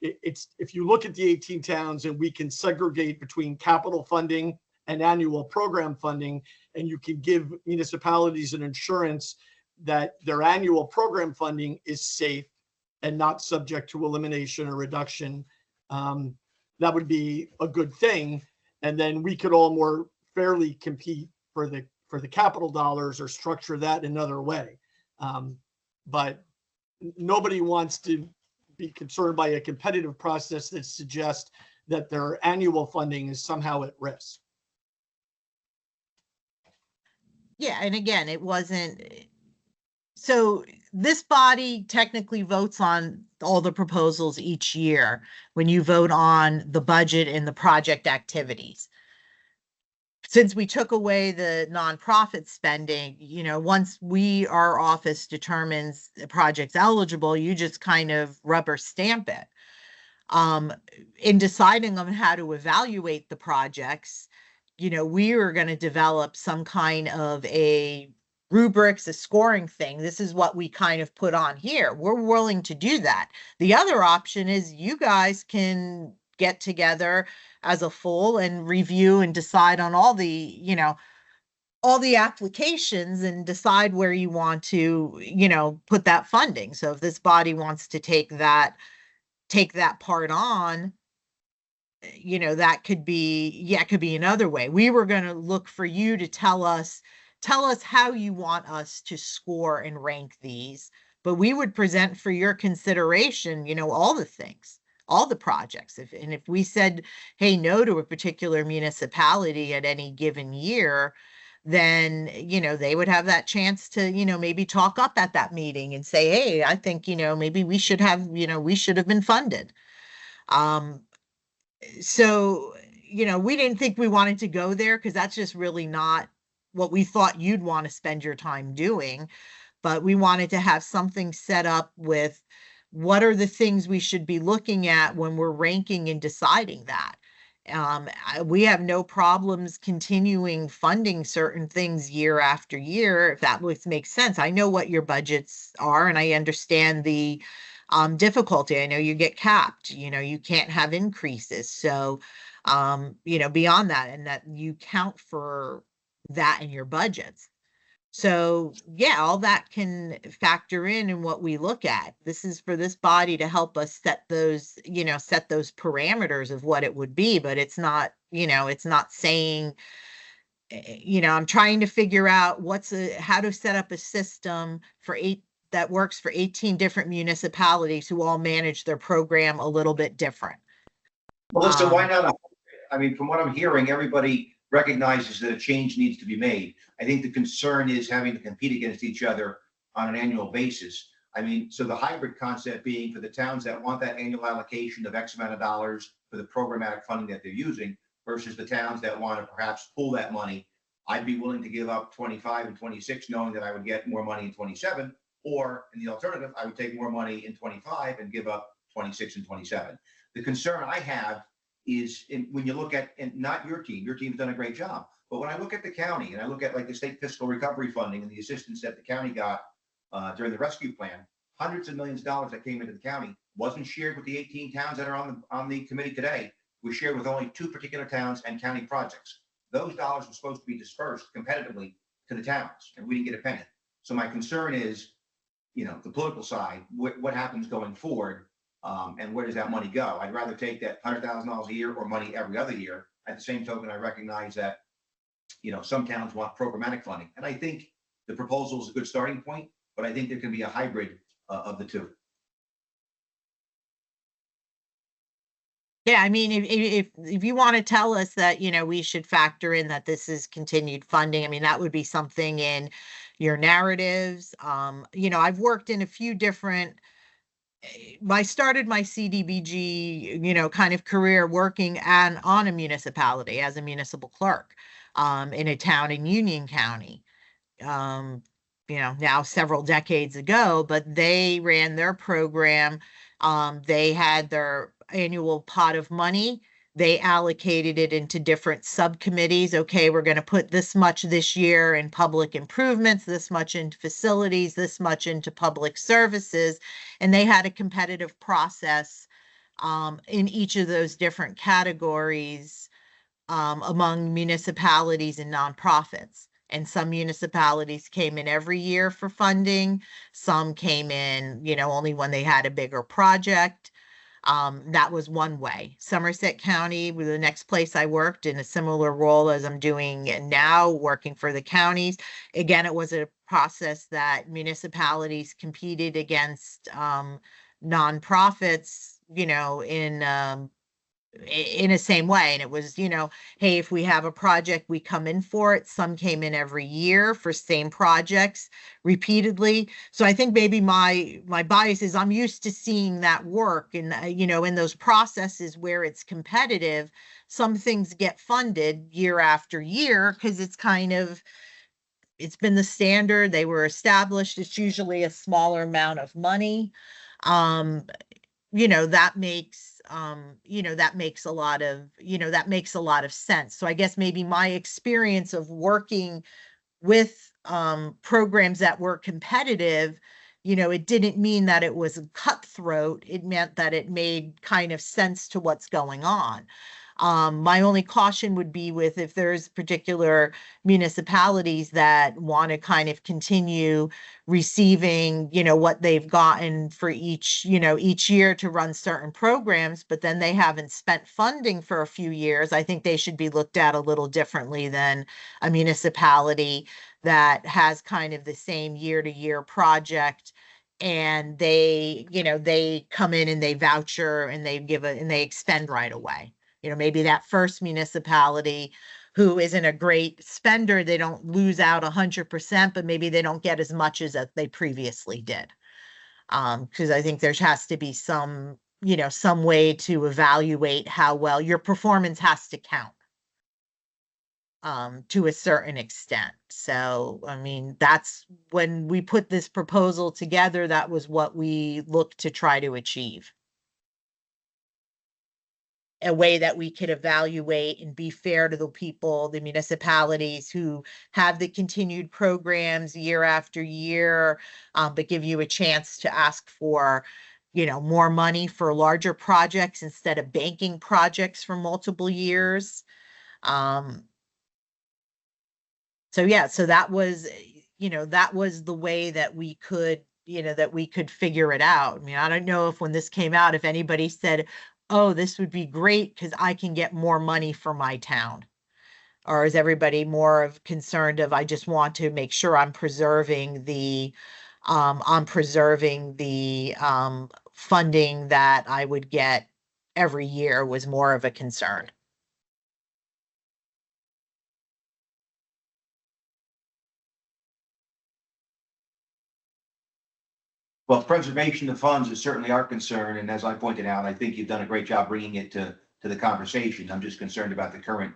look at the 18 towns and we can segregate between capital funding and annual program funding, and you can give municipalities an insurance that their annual program funding is safe and not subject to elimination or reduction, that would be a good thing. And then we could all more fairly compete for the capital dollars or structure that another way. But nobody wants to be concerned by a competitive process that suggests that their annual funding is somehow at risk. Yeah, and again, it wasn't, so this body technically votes on all the proposals each year when you vote on the budget and the project activities. Since we took away the nonprofit spending, once our office determines the project's eligible, you just kind of rubber stamp it. In deciding on how to evaluate the projects, we are going to develop some kind of a rubrics, a scoring thing. This is what we kind of put on here. We're willing to do that. The other option is you guys can get together as a full and review and decide on all the applications and decide where you want to, put that funding. So if this body wants to take that part on, that could be another way. We were going to look for you to tell us how you want us to score and rank these, but we would present for your consideration, all the things, all the projects. If we said, hey, no to a particular municipality at any given year, then, they would have that chance to, maybe talk up at that meeting and say, hey, I think, maybe we should have been funded. So, we didn't think we wanted to go there because that's just really not what we thought you'd want to spend your time doing. But we wanted to have something set up with what are the things we should be looking at when we're ranking and deciding that. We have no problems continuing funding certain things year after year, if that makes sense. I know what your budgets are and I understand the difficulty. I know you get capped, you can't have increases. So, beyond that, and that you count for that in your budgets. So yeah, all that can factor in what we look at. This is for this body to help us set those parameters of what it would be, but it's not, it's not saying, I'm trying to figure out how to set up a system that works for 18 different municipalities who all manage their program a little bit different. Well, listen, why not? I mean, from what I'm hearing, everybody recognizes that a change needs to be made. I think the concern is having to compete against each other on an annual basis. I mean, so the hybrid concept being for the towns that want that annual allocation of X amount of dollars for the programmatic funding that they're using versus the towns that want to perhaps pull that money. I'd be willing to give up 25 and 26, knowing that I would get more money in 27, or in the alternative, I would take more money in 25 and give up 26 and 27. The concern I have is when you look at, and not your team's done a great job, but when I look at the county and I look at like the state fiscal recovery funding and the assistance that the county got during the rescue plan, hundreds of millions of dollars that came into the county wasn't shared with the 18 towns that are on the committee today. Was shared with only 2 particular towns and county projects. Those dollars were supposed to be dispersed competitively to the towns, and we didn't get a penny. So my concern is, the political side, what happens going forward? And where does that money go? I'd rather take that $100,000 a year or money every other year. At the same token, I recognize that, some towns want programmatic funding. And I think the proposal is a good starting point, but I think there can be a hybrid of the two. Yeah, I mean, if you want to tell us that, we should factor in that this is continued funding, I mean, that would be something in your narratives. I've worked in a few different, I started my CDBG, kind of career working on a municipality as a municipal clerk, in a town in Union County. Um, now several decades ago, but they ran their program. They had their annual pot of money. They allocated it into different subcommittees. Okay, we're going to put this much this year in public improvements, this much into facilities, this much into public services. And they had a competitive process in each of those different categories among municipalities and nonprofits. And some municipalities came in every year for funding. Some came in, only when they had a bigger project. That was one way. Somerset County was the next place I worked in a similar role as I'm doing now, working for the counties. Again, it was a process that municipalities competed against nonprofits, in the same way. And it was, hey, if we have a project, we come in for it. Some came in every year for same projects repeatedly. So I think maybe my bias is I'm used to seeing that work. And, in those processes where it's competitive, some things get funded year after year because it's been the standard. They were established. It's usually a smaller amount of money. That makes a lot of sense. So I guess maybe my experience of working with programs that were competitive, it didn't mean that it was cutthroat. It meant that it made kind of sense to what's going on. My only caution would be with if there's particular municipalities that want to kind of continue receiving, what they've gotten for each year to run certain programs, but then they haven't spent funding for a few years. I think they should be looked at a little differently than a municipality that has kind of the same year-to-year project. And they come in and they voucher and they expend right away. Maybe that first municipality who isn't a great spender, they don't lose out 100%, but maybe they don't get as much as they previously did. Because I think there has to be some way to evaluate how well your performance has to count to a certain extent. So, I mean, that's when we put this proposal together, that was what we looked to try to achieve. A way that we could evaluate and be fair to the people, the municipalities who have the continued programs year after year, but give you a chance to ask for, more money for larger projects instead of banking projects for multiple years. So that was, that was the way that we could, figure it out. I mean, I don't know if when this came out, if anybody said, oh, this would be great because I can get more money for my town. Or is everybody more of concerned of, I just want to make sure I'm preserving the funding that I would get every year was more of a concern. Well, preservation of funds is certainly our concern, and as I pointed out, I think you've done a great job bringing it to the conversation. I'm just concerned about the current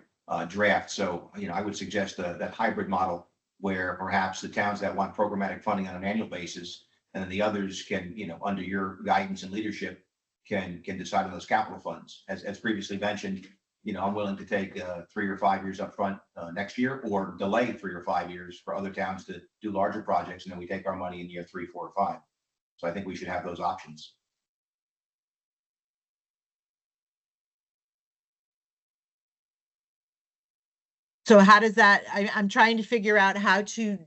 draft. So, I would suggest that hybrid model where perhaps the towns that want programmatic funding on an annual basis, and then the others can, under your guidance and leadership, can decide on those capital funds. As previously mentioned, I'm willing to take 3 or 5 years up front next year, or delay 3 or 5 years for other towns to do larger projects, and then we take our money in year 3, 4, or 5. So I think we should have those options. So how does that, I'm trying to figure out how to,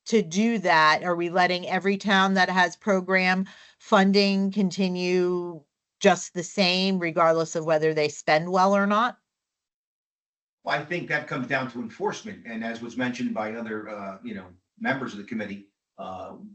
to do that. Are we letting every town that has program funding continue just the same, regardless of whether they spend well or not? Well, I think that comes down to enforcement. And as was mentioned by other, members of the committee,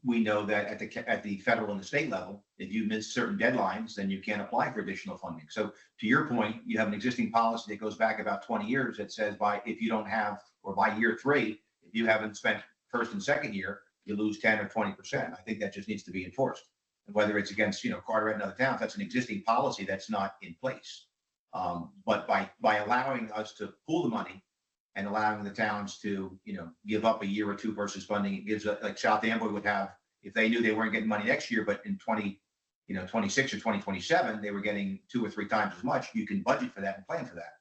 We know that at the federal and the state level, if you miss certain deadlines, then you can't apply for additional funding. So to your point, you have an existing policy that goes back about 20 years that says if you don't have, or by year 3, if you haven't spent first and second year, you lose 10 or 20%. I think that just needs to be enforced. And whether it's against, Carteret and other towns, that's an existing policy that's not in place. But by allowing us to pool the money and allowing the towns to, give up a year or two versus funding, it gives like South Amboy would have, if they knew they weren't getting money next year, but in 26 or 2027, they were getting 2 or 3 times as much, you can budget for that and plan for that.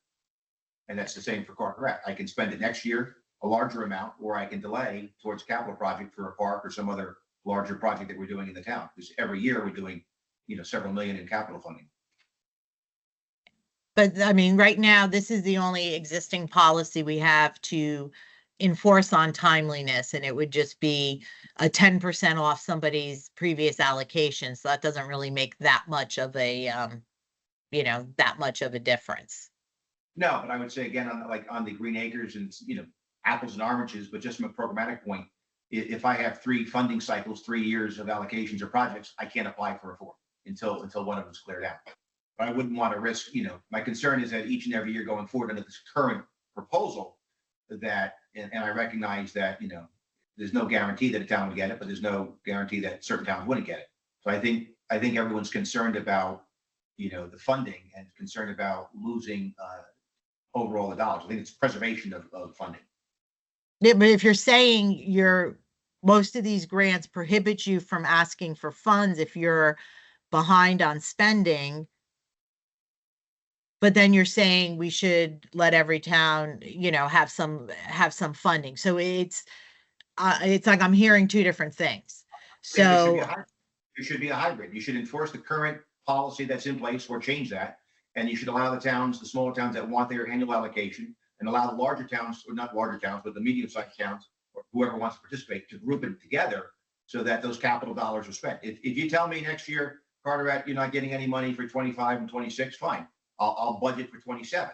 And that's the same for Carteret. I can spend it next year, a larger amount, or I can delay towards a capital project for a park or some other larger project that we're doing in the town. Because every year we're doing, several million in capital funding. But I mean, right now, this is the only existing policy we have to enforce on timeliness, and it would just be a 10% off somebody's previous allocation. So that doesn't really make that much of a, that much of a difference. No, but I would say again, on the green acres and, apples and oranges, but just from a programmatic point, if I have 3 funding cycles, 3 years of allocations or projects, I can't apply for a 4th until one of them's cleared out. But I wouldn't want to risk, my concern is that each and every year going forward under this current proposal that, and I recognize that, there's no guarantee that a town would get it, but there's no guarantee that certain towns wouldn't get it. So I think everyone's concerned about, the funding and concerned about losing overall the dollars. I think it's preservation of funding. Yeah, but if you're saying most of these grants prohibit you from asking for funds if you're behind on spending, but then you're saying we should let every town, have some funding. So it's like I'm hearing 2 different things. So It should be a hybrid. You should enforce the current policy that's in place or change that. And you should allow the smaller towns that want their annual allocation, and allow the larger towns, or not larger towns, but the medium-sized towns, or whoever wants to participate, to group it together so that those capital dollars are spent. If you tell me next year, Carteret, you're not getting any money for 25 and 26, fine. I'll budget for 27.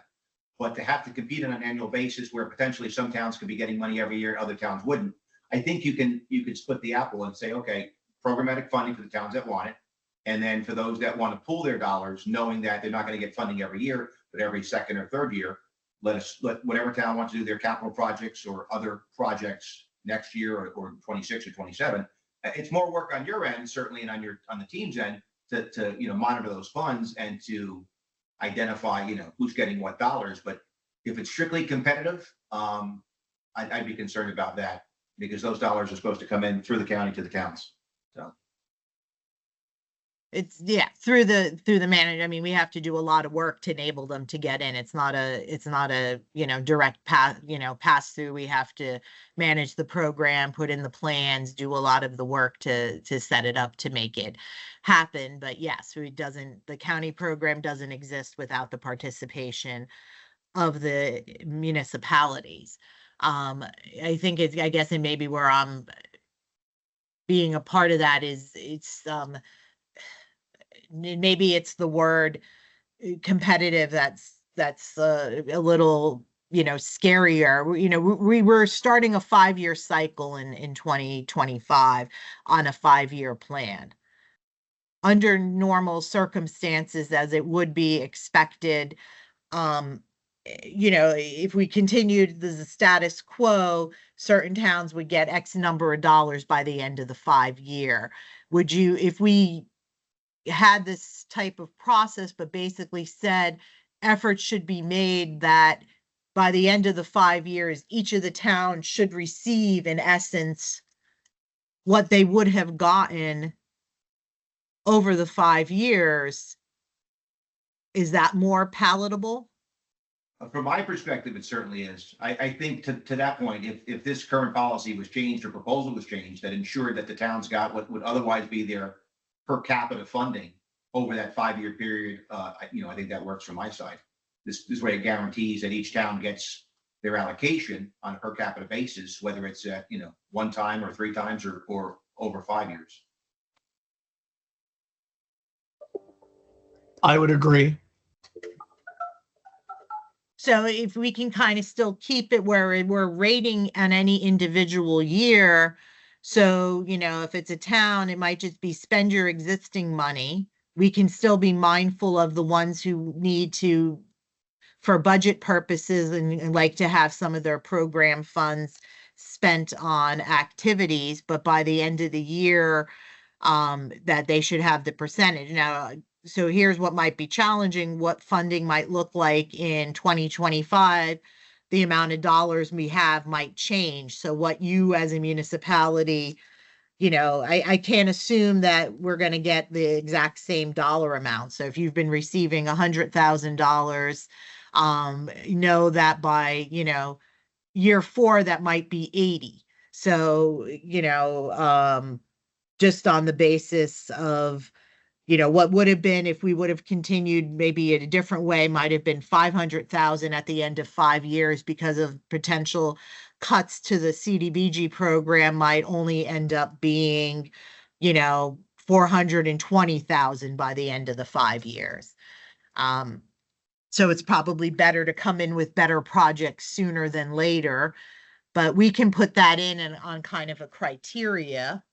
But to have to compete on an annual basis where potentially some towns could be getting money every year, other towns wouldn't, I think you can split the apple and say, okay, programmatic funding for the towns that want it. And then for those that want to pool their dollars, knowing that they're not going to get funding every year, but every second or third year, let whatever town wants to do their capital projects or other projects next year or 26 or 27. It's more work on your end, certainly, and on the team's end to monitor those funds and to identify, who's getting what dollars. But if it's strictly competitive, I'd be concerned about that, because those dollars are supposed to come in through the county to the towns. So it's through the manager. I mean, we have to do a lot of work to enable them to get in. It's not a direct pass through. We have to manage the program, put in the plans, do a lot of the work to set it up to make it happen. But yes, the county program doesn't exist without the participation of the municipalities. I think I guess, and maybe where I'm being a part of that is maybe it's the word competitive that's a little scarier. We were starting a 5-year cycle in 2025 on a 5-year plan. Under normal circumstances, as it would be expected, if we continued the status quo, certain towns would get X number of dollars by the end of the 5-year. If we had this type of process, but basically said efforts should be made that by the end of the 5 years, each of the towns should receive, in essence, what they would have gotten over the 5 years, is that more palatable? From my perspective, it certainly is. I think to that point, if this current policy was changed or proposal was changed that ensured that the towns got what would otherwise be their per capita funding over that 5-year period, I think that works from my side. This way it guarantees that each town gets their allocation on a per capita basis, whether it's at 1 time or 3 times or over 5 years. I would agree. So if we can kind of still keep it where we're rating on any individual year, So, you know, if it's a town, it might just be spend your existing money. We can still be mindful of the ones who need to, for budget purposes, and like to have some of their program funds spent on activities, but by the end of the year, that they should have the percentage. Now, so here's what might be challenging, what funding might look like in 2025. The amount of dollars we have might change. So what you as a municipality, you know, I can't assume that we're going to get the exact same dollar amount. So if you've been receiving $100,000, know that by, you know, year 4, that might be 80. So, you know, just on the basis of, you know, what would have been if we would have continued maybe in a different way, might have been 500,000 at the end of 5 years, because of potential cuts to the CDBG program might only end up being, you know, 420,000 by the end of the 5 years. So it's probably better to come in with better projects sooner than later, but we can put that in and on kind of a criteria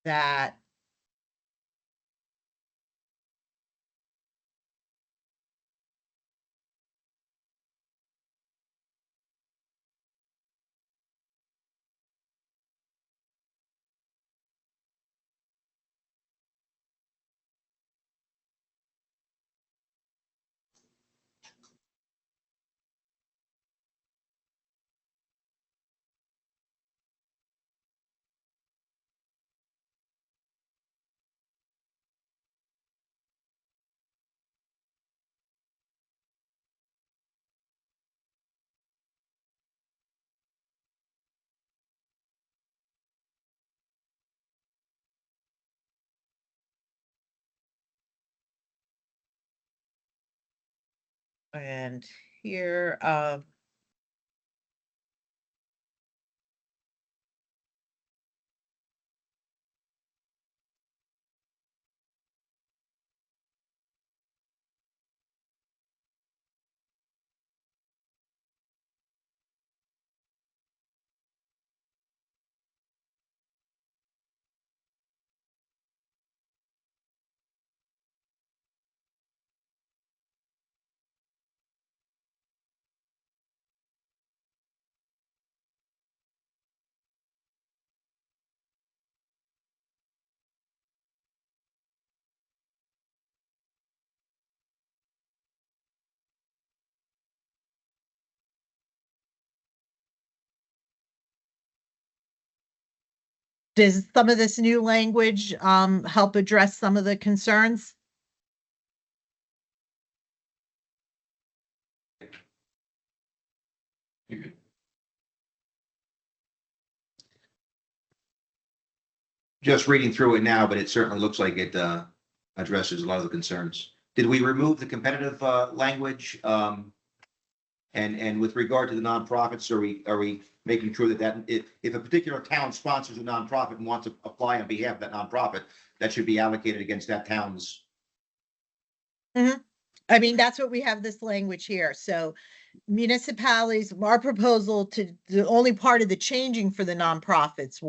that and here, does some of this new language help address some of the concerns? Just reading through it now, but it certainly looks like it addresses a lot of the concerns. Did we remove the competitive language? And with regard to the nonprofits, are we making sure that if a particular town sponsors a nonprofit and wants to apply on behalf of that nonprofit, that should be allocated against that town's? I mean, that's what we have this language here. So municipalities, our proposal to the only part of the changing for the nonprofits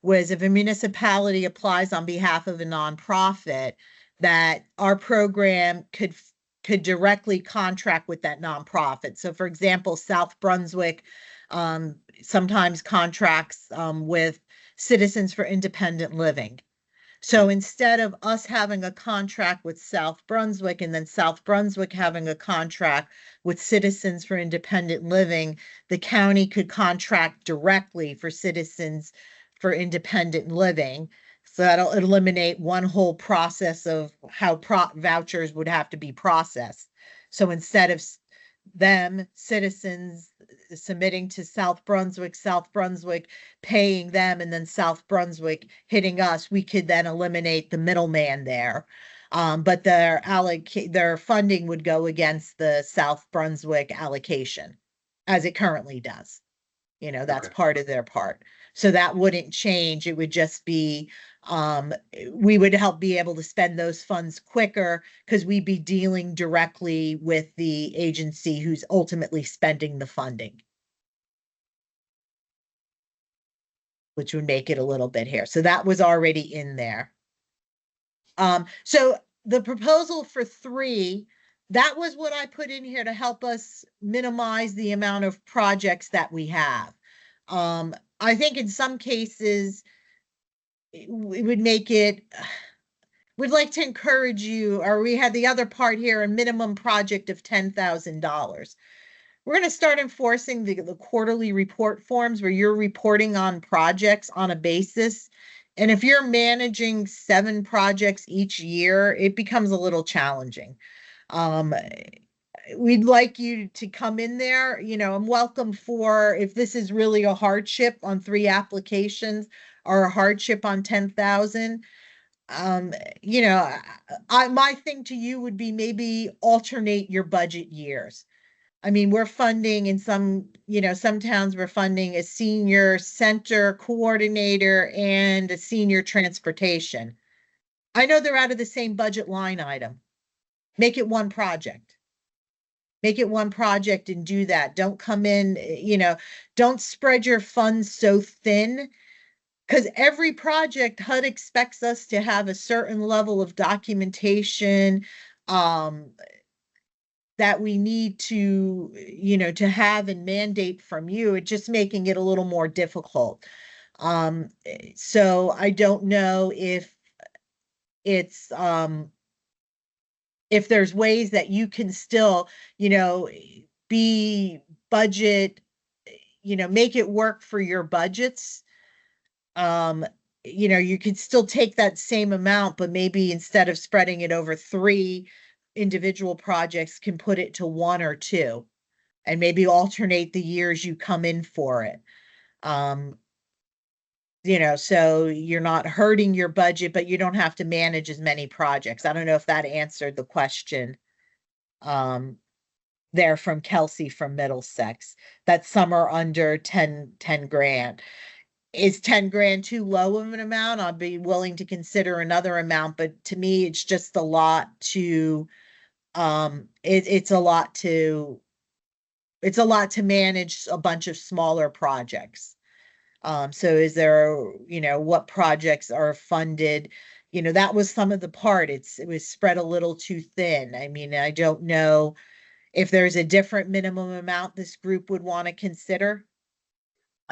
was if a municipality applies on behalf of a nonprofit, that our program could directly contract with that nonprofit. So for example, South Brunswick sometimes contracts with Citizens for Independent Living. So instead of us having a contract with South Brunswick and then South Brunswick having a contract with Citizens for Independent Living, the county could contract directly for Citizens for Independent Living. So that'll eliminate one whole process of how vouchers would have to be processed. So instead of them, Citizens submitting to South Brunswick paying them, and then South Brunswick hitting us, we could then eliminate the middleman there. But their funding would go against the South Brunswick allocation, as it currently does. You know, that's part of their part. So that wouldn't change. It would just be, we would help be able to spend those funds quicker because we'd be dealing directly with the agency who's ultimately spending the funding. which would make it a little bit here. So that was already in there. So the proposal for 3, that was what I put in here to help us minimize the amount of projects that we have. I think in some cases, we would make it, we'd like to encourage you, or we had the other part here, a minimum project of $10,000. We're going to start enforcing the quarterly report forms where you're reporting on projects on a basis. And if you're managing 7 projects each year, it becomes a little challenging. We'd like you to come in there, and welcome for, if this is really a hardship on 3 applications or a hardship on 10,000. My thing to you would be maybe alternate your budget years. I mean, we're funding in some towns, we're funding a senior center coordinator and a senior transportation. I know they're out of the same budget line item. Make it one project. Make it one project and do that. Don't come in, don't spread your funds so thin, because every project HUD expects us to have a certain level of documentation, that we need to, to have and mandate from you. It's just making it a little more difficult. So I don't know if it's, if there's ways that you can still, be budget, make it work for your budgets. You could still take that same amount, but maybe instead of spreading it over 3 individual projects, can put it to 1 or 2, and maybe alternate the years you come in for it. So you're not hurting your budget, but you don't have to manage as many projects. I don't know if that answered the question. There from Kelsey from Middlesex, that some are under 10 grand. Is 10 grand too low of an amount? I'll be willing to consider another amount, but to me, it's just a lot to, it's a lot to manage a bunch of smaller projects. So is there, what projects are funded? That was some of the part. It was spread a little too thin. I mean, I don't know if there's a different minimum amount this group would want to consider.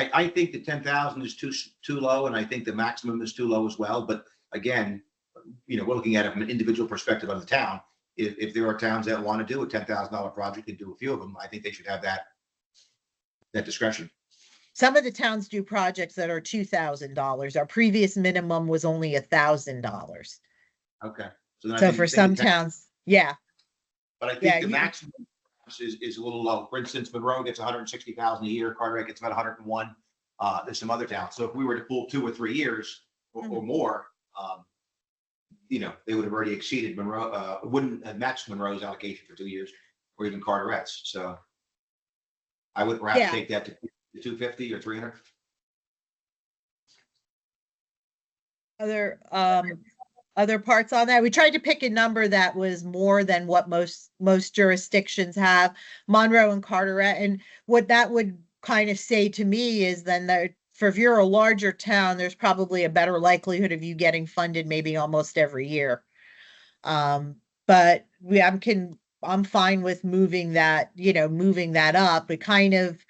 I think the 10,000 is too low, and I think the maximum is too low as well. But again, we're looking at it from an individual perspective of the town. If there are towns that want to do a $10,000 project and do a few of them, I think they should have that discretion. Some of the towns do projects that are $2,000. Our previous minimum was only $1,000. Okay. So for some towns, yeah. But I think the maximum is a little low. For instance, Monroe gets 160,000 a year. Carteret gets about 101. There's some other towns. So if we were to pull 2 or 3 years or more, they would have already exceeded Monroe. Wouldn't have matched Monroe's allocation for 2 years, or even Carteret's. So I would perhaps take that to 250 or 300. Other parts on that. We tried to pick a number that was more than what most jurisdictions have, Monroe and Carteret. And what that would kind of say to me is then that if you're a larger town, there's probably a better likelihood of you getting funded maybe almost every year. But I'm fine with moving that up. It kind of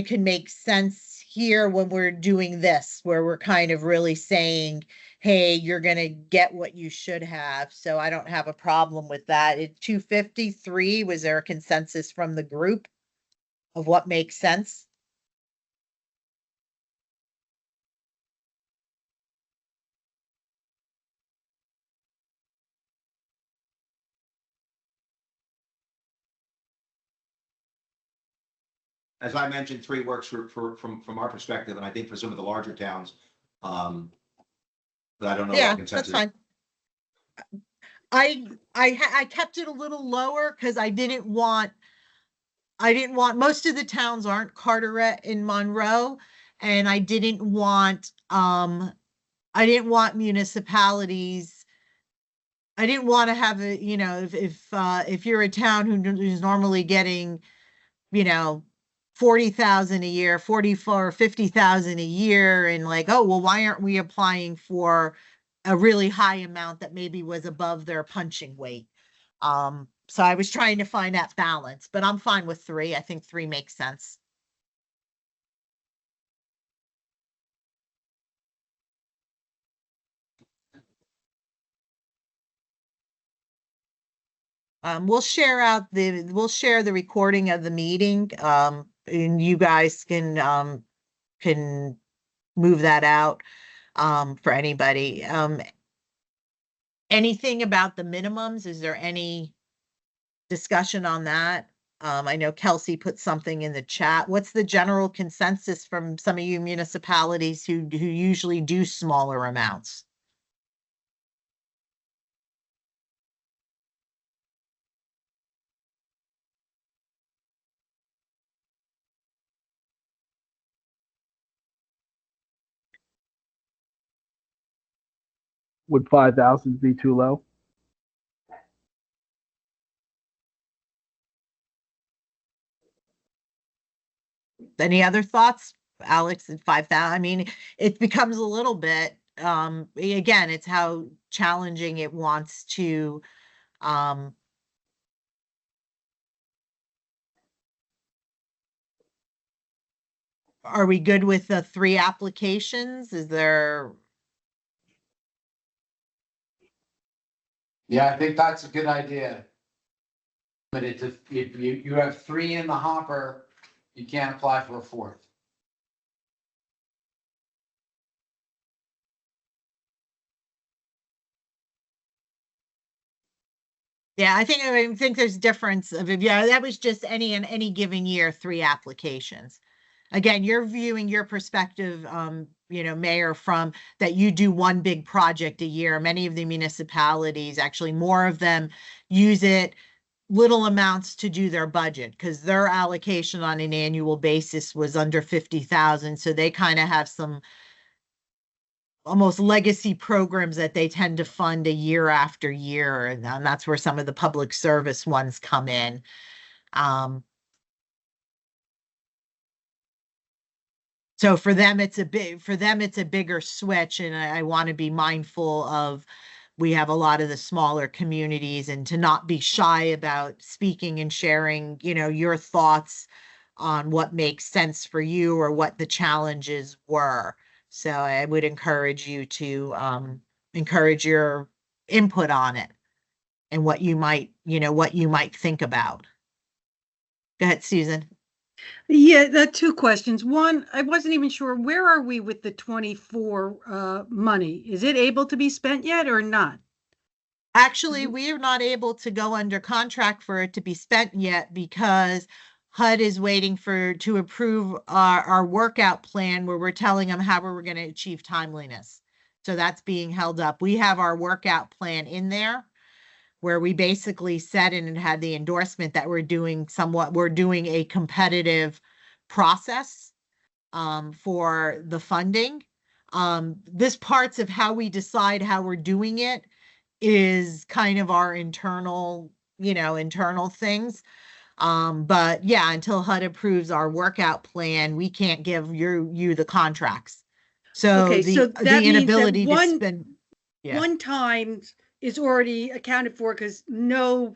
can make sense here when we're doing this, where we're kind of really saying, hey, you're going to get what you should have. So I don't have a problem with that. At 253, was there a consensus from the group of what makes sense? As I mentioned, 3 works from our perspective, and I think for some of the larger towns. But I don't know. Yeah, that's fine. I kept it a little lower because I didn't want most of the towns aren't Carteret and Monroe, and I didn't want municipalities. I didn't want to have if you're a town who's normally getting, 40,000 a year, 44, 50,000 a year, and like, oh, well, why aren't we applying for a really high amount that maybe was above their punching weight? So I was trying to find that balance, but I'm fine with 3. I think 3 makes sense. We'll share the recording of the meeting, and you guys can move that out, for anybody. Anything about the minimums? Is there any discussion on that? I know Kelsey put something in the chat. What's the general consensus from some of you municipalities who usually do smaller amounts? Would 5,000 be too low? Any other thoughts, Alex, at 5,000? I mean, it becomes a little bit, again, it's how challenging it wants to, are we good with the 3 applications? Is there? Yeah, I think that's a good idea. But it's if you have 3 in the hopper, you can't apply for a 4th. Yeah, I think there's difference of, yeah, that was just in any given year, 3 applications. Again, you're viewing your perspective, Mayor, from that you do one big project a year. Many of the municipalities, actually more of them, use it little amounts to do their budget because their allocation on an annual basis was under 50,000. So they kind of have some almost legacy programs that they tend to fund a year after year. And that's where some of the public service ones come in. So for them, it's a bigger switch. And I want to be mindful of, we have a lot of the smaller communities, and to not be shy about speaking and sharing, your thoughts on what makes sense for you or what the challenges were. So I would encourage you to encourage your input on it and what you might think about. Go ahead, Susan. Yeah, the 2 questions. One, I wasn't even sure, where are we with the 24 money? Is it able to be spent yet or not? Actually, we are not able to go under contract for it to be spent yet because HUD is waiting to approve our workout plan, where we're telling them how we're going to achieve timeliness. So that's being held up. We have our workout plan in there, where we basically said, and it had the endorsement that we're doing a competitive process for the funding. This parts of how we decide how we're doing it is kind of our internal things. But yeah, until HUD approves our workout plan, we can't give you the contracts. So okay, so that the means inability that to spend. Yeah. One time is already accounted for because nobody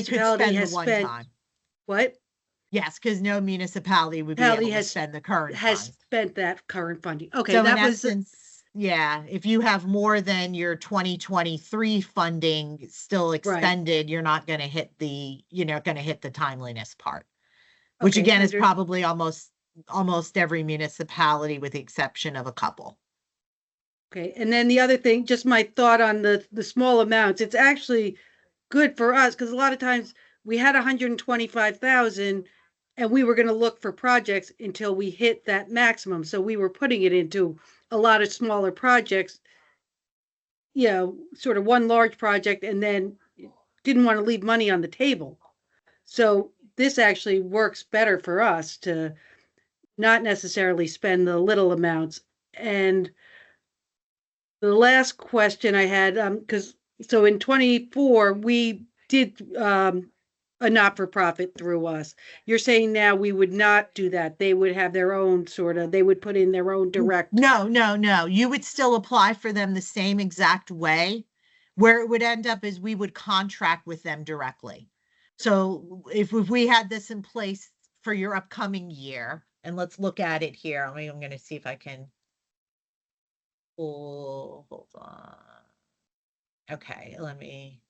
could spend the one time. What? Yes, because no municipality would be able to spend the current funds. Spent that current funding. Okay, so that in was essence, yeah, if you have more than your 2023 funding still expended, you're not going to hit the timeliness part, which again is probably almost every municipality with the exception of a couple. Okay, and then the other thing, just my thought on the small amounts, it's actually good for us because a lot of times we had 125,000 and we were going to look for projects until we hit that maximum. So we were putting it into a lot of smaller projects, sort of one large project, and then didn't want to leave money on the table. So this actually works better for us to not necessarily spend the little amounts. And the last question I had, so in 24, we did a not-for-profit through us. You're saying now we would not do that. They would have their own they would put in their own direct. No. You would still apply for them the same exact way. Where it would end up is we would contract with them directly. So if we had this in place for your upcoming year, and let's look at it here. I'm going to see if I can. Oh, hold on. Okay, let me.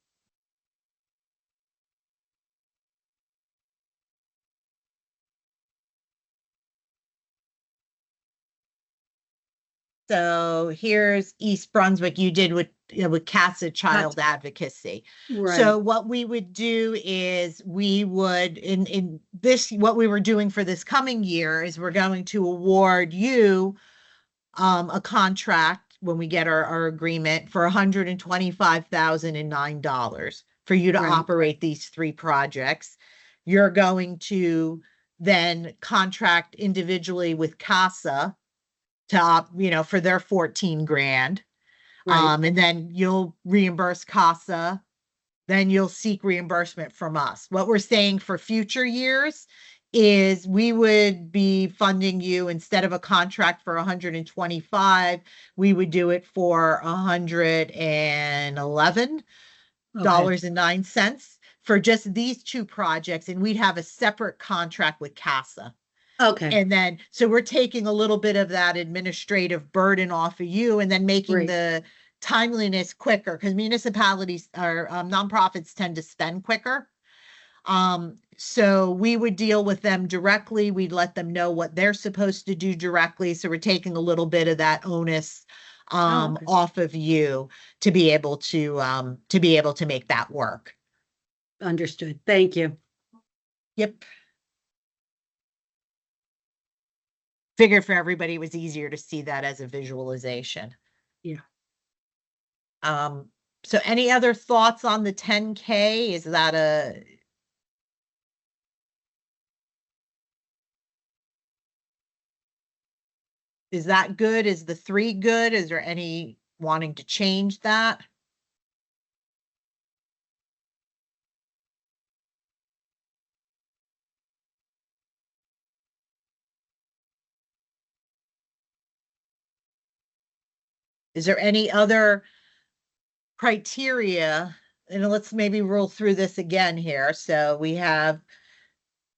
So here's East Brunswick. You did with CASA Child Advocacy. Right. So what we would do is we would in this what we were doing for this coming year is we're going to award you a contract when we get our agreement for $125,009 for you to Right. operate these 3 projects. You're going to then contract individually with CASA to for their 14 grand. Right. And then you'll reimburse CASA, then you'll seek reimbursement from us. What we're saying for future years is we would be funding you instead of a contract for 125, we would do it for $111.09 for just these 2 projects, and we'd have a separate contract with CASA. Okay. And then, so we're taking a little bit of that administrative burden off of you and then making Right. the timeliness quicker because municipalities or nonprofits tend to spend quicker. So we would deal with them directly. We'd let them know what they're supposed to do directly. So we're taking a little bit of that onus okay. off of you to be able to make that work. Understood. Thank you. Yep. Figured for everybody it was easier to see that as a visualization. Yeah. So any other thoughts on the 10K? Is that is that good? Is the 3 good? Is there any wanting to change that? Is there any other criteria? And let's maybe roll through this again here. So we have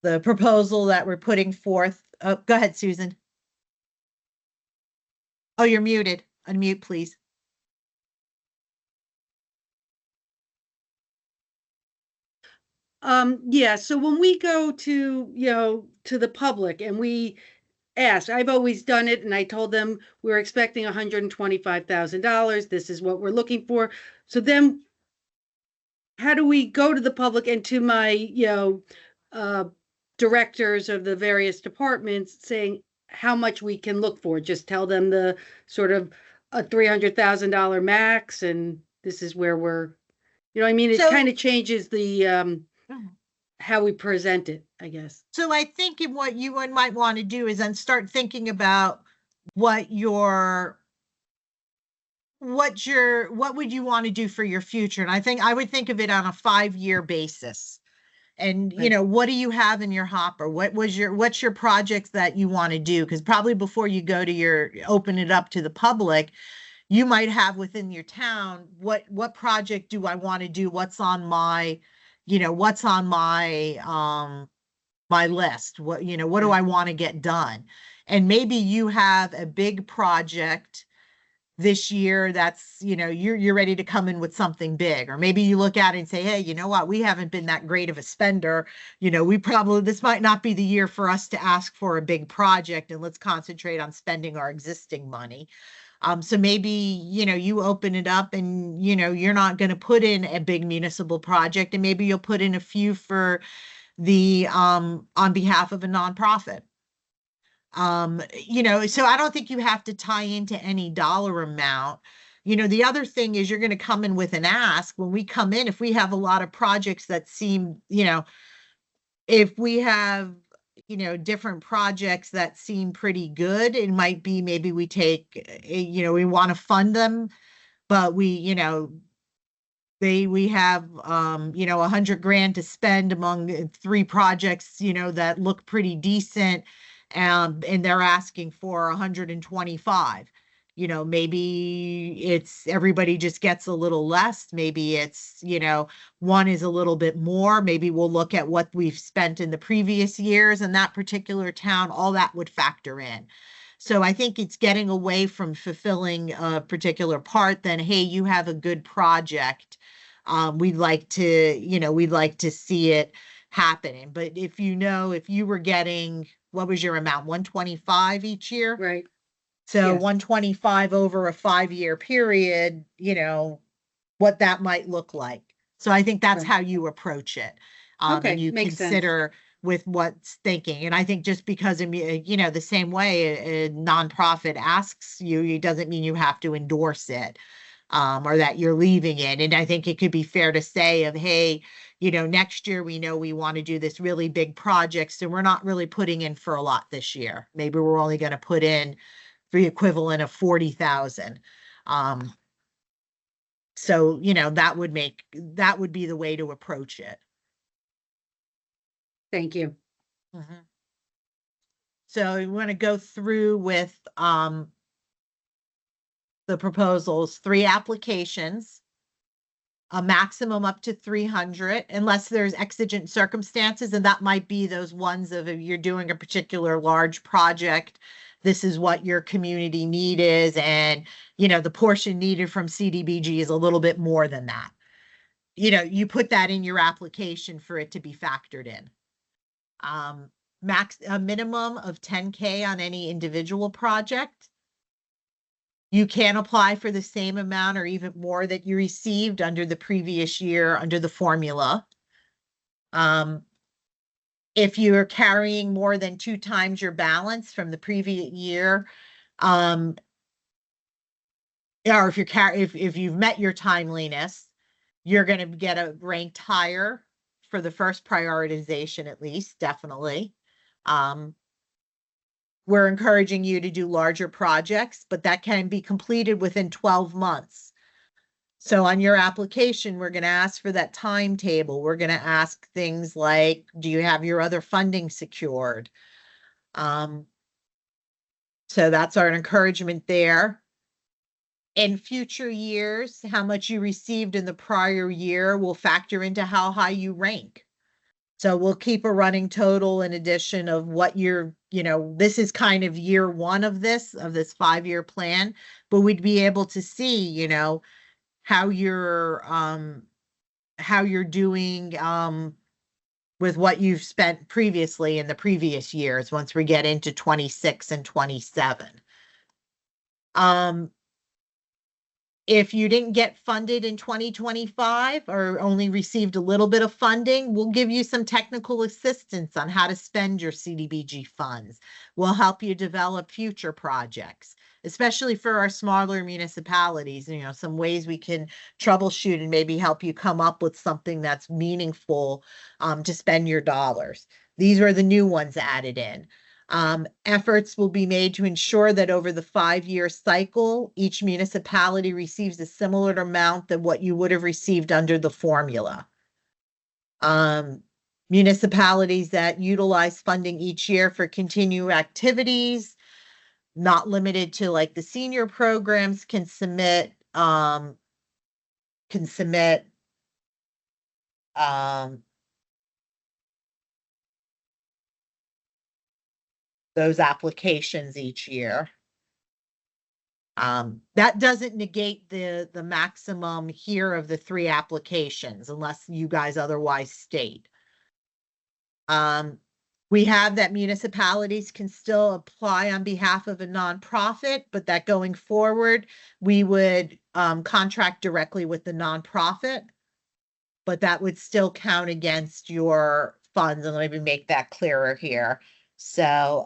the proposal that we're putting forth. Oh, go ahead, Susan. Oh, you're muted. Unmute, please. Yeah, so when we go to, to the public and we ask, I've always done it and I told them we're expecting $125,000. This is what we're looking for. So then how do we go to the public and to my, directors of the various departments saying how much we can look for? Just tell them the sort of a $300,000 max and this is where we're, I mean, it So- kind of changes the, how we present it, I guess. So I think what you might want to do is then start thinking about what would you want to do for your future? And I think I would think of it on a 5-year basis. And, what do you have in your hopper? What's your projects that you want to do? Because probably before you go to open it up to the public, you might have within your town, what project do I want to do? What's on my my list? What do I want to get done? And maybe you have a big project this year that's, you're ready to come in with something big, or maybe you look at it and say, hey, you know what, we haven't been that great of a spender. This might not be the year for us to ask for a big project and let's concentrate on spending our existing money. So maybe, you open it up and, you're not going to put in a big municipal project and maybe you'll put in a few for the, on behalf of a nonprofit. So I don't think you have to tie into any dollar amount. The other thing is you're going to come in with an ask. When we come in, if we have a lot of projects that seem, if we have, different projects that seem pretty good, it might be maybe we take, we want to fund them, but we, we have, 100 grand to spend among 3 projects, that look pretty decent. And they're asking for 125. Maybe it's everybody just gets a little less. Maybe it's, one is a little bit more. Maybe we'll look at what we've spent in the previous years in that particular town. All that would factor in. So I think it's getting away from fulfilling a particular part. Then, hey, you have a good project. We'd like to see it happening. But if you were getting, what was your amount? 125 each year? Right. So Yes. 125 over a 5-year period, what that might look like. So I think that's Right. how you approach it. Okay, And you makes sense. consider with what's thinking. And I think just because, the same way a nonprofit asks you, it doesn't mean you have to endorse it. Or that you're leaving it. And I think it could be fair to say of, hey, next year we know we want to do this really big project, so we're not really putting in for a lot this year. Maybe we're only going to put in for the equivalent of 40,000. So, that would be the way to approach it. Thank you. So we want to go through with the proposals, 3 applications, a maximum up to 300, unless there's exigent circumstances, and that might be those ones of if you're doing a particular large project, this is what your community need is, and the portion needed from CDBG is a little bit more than that. You put that in your application for it to be factored in. A minimum of 10K on any individual project. You can apply for the same amount or even more that you received under the previous year under the formula. If you're carrying more than 2 times your balance from the previous year, or if you've met your timeliness, you're going to get a ranked higher for the first prioritization, at least, definitely. We're encouraging you to do larger projects, but that can be completed within 12 months. So on your application, we're going to ask for that timetable. We're going to ask things like, do you have your other funding secured? So that's our encouragement there. In future years, how much you received in the prior year will factor into how high you rank. So we'll keep a running total in addition of what this is kind of year 1 of this 5-year plan, but we'd be able to see, how you're doing, with what you've spent previously in the previous years, once we get into 26 and 27. If you didn't get funded in 2025 or only received a little bit of funding, we'll give you some technical assistance on how to spend your CDBG funds. We'll help you develop future projects, especially for our smaller municipalities, some ways we can troubleshoot and maybe help you come up with something that's meaningful to spend your dollars. These are the new ones added in. Efforts will be made to ensure that over the 5-year cycle, each municipality receives a similar amount than what you would have received under the formula. Municipalities that utilize funding each year for continued activities, not limited to like the senior programs, can submit those applications each year. That doesn't negate the maximum here of the 3 applications unless you guys otherwise state. We have that municipalities can still apply on behalf of a nonprofit, but that going forward, we would contract directly with the nonprofit, but that would still count against your funds. And let me make that clearer here. So,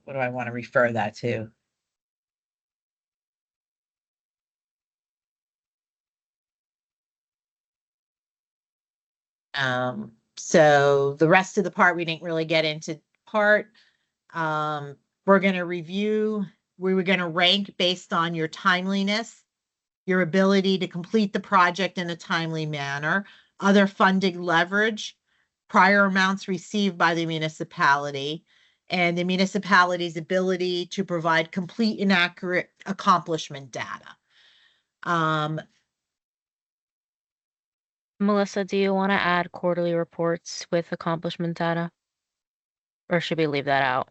what do I want to refer that to? So the rest of the part, we didn't really get into part. We're going to review, we were going to rank based on your timeliness, your ability to complete the project in a timely manner, other funding leverage, prior amounts received by the municipality, and the municipality's ability to provide complete and accurate accomplishment data. Melissa, do you want to add quarterly reports with accomplishment data? Or should we leave that out?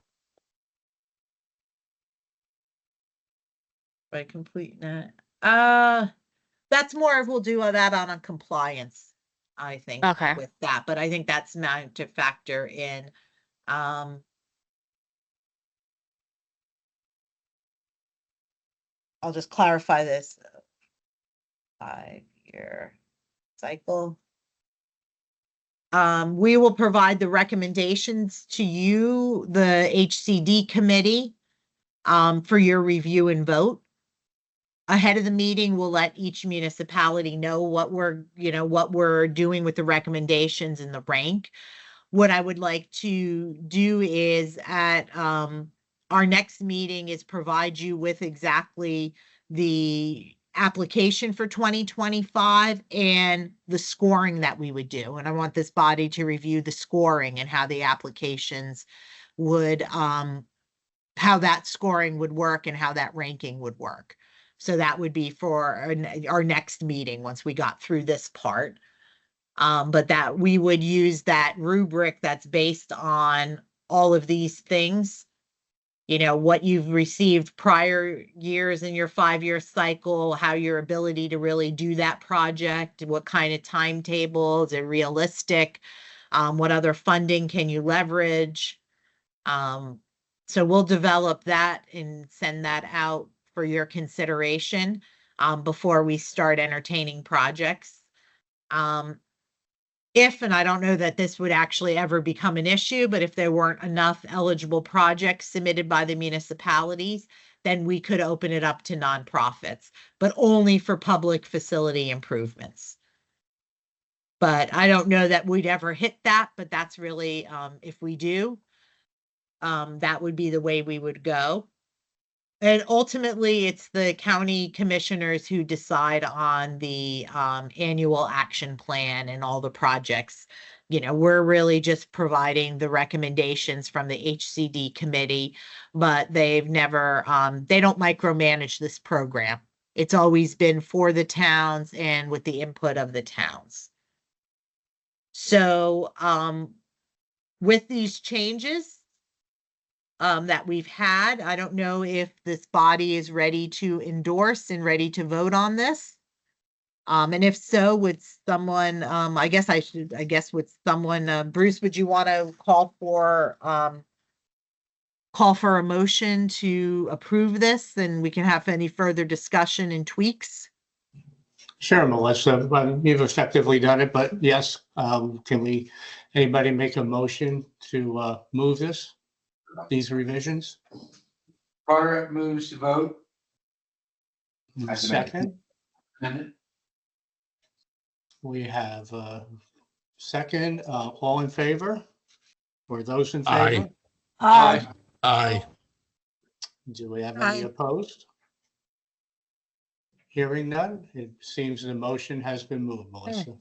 By complete net. That's more of, we'll do that on a compliance, I think, Okay. with that, but I think that's not to factor in. I'll just clarify this 5-year cycle. We will provide the recommendations to you, the HCD committee, for your review and vote. Ahead of the meeting, we'll let each municipality know what we're doing with the recommendations and the rank. What I would like to do is at our next meeting is provide you with exactly the application for 2025 and the scoring that we would do. And I want this body to review the scoring and how the applications would, how that scoring would work and how that ranking would work. So that would be for our next meeting once we got through this part. But that we would use that rubric that's based on all of these things, what you've received prior years in your 5-year cycle, how your ability to really do that project, what kind of timetable, is it realistic? What other funding can you leverage? So we'll develop that and send that out for your consideration before we start entertaining projects. And I don't know that this would actually ever become an issue, but if there weren't enough eligible projects submitted by the municipalities, then we could open it up to nonprofits, but only for public facility improvements. But I don't know that we'd ever hit that, but that's really, if we do, that would be the way we would go. And ultimately, it's the county commissioners who decide on the annual action plan and all the projects. We're really just providing the recommendations from the HCD committee, but they've never, they don't micromanage this program. It's always been for the towns and with the input of the towns. So with these changes, that we've had, I don't know if this body is ready to endorse and ready to vote on this. And if so, would someone, would someone, Bruce, would you want to call for a motion to approve this, and we can have any further discussion and tweaks? Sure, Melissa, you've effectively done it, but yes, anybody make a motion to move these revisions? Carter moves to vote. Second. Minute. We have a second. All in favor? Or those in Aye. favor? Aye. Aye. Do we have any opposed? Hearing none, it seems the motion has been moved, Melissa.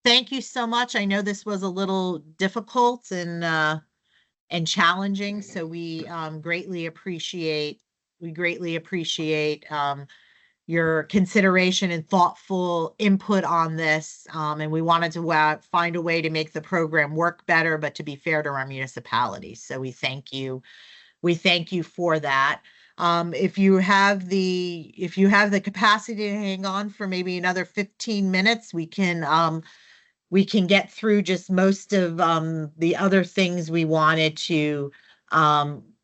Thank you so much. I know this was a little difficult and challenging, so we greatly appreciate your consideration and thoughtful input on this. And we wanted to find a way to make the program work better, but to be fair to our municipalities. So we thank you. We thank you for that. If you have the capacity to hang on for maybe another 15 minutes, we can get through just most of the other things we wanted to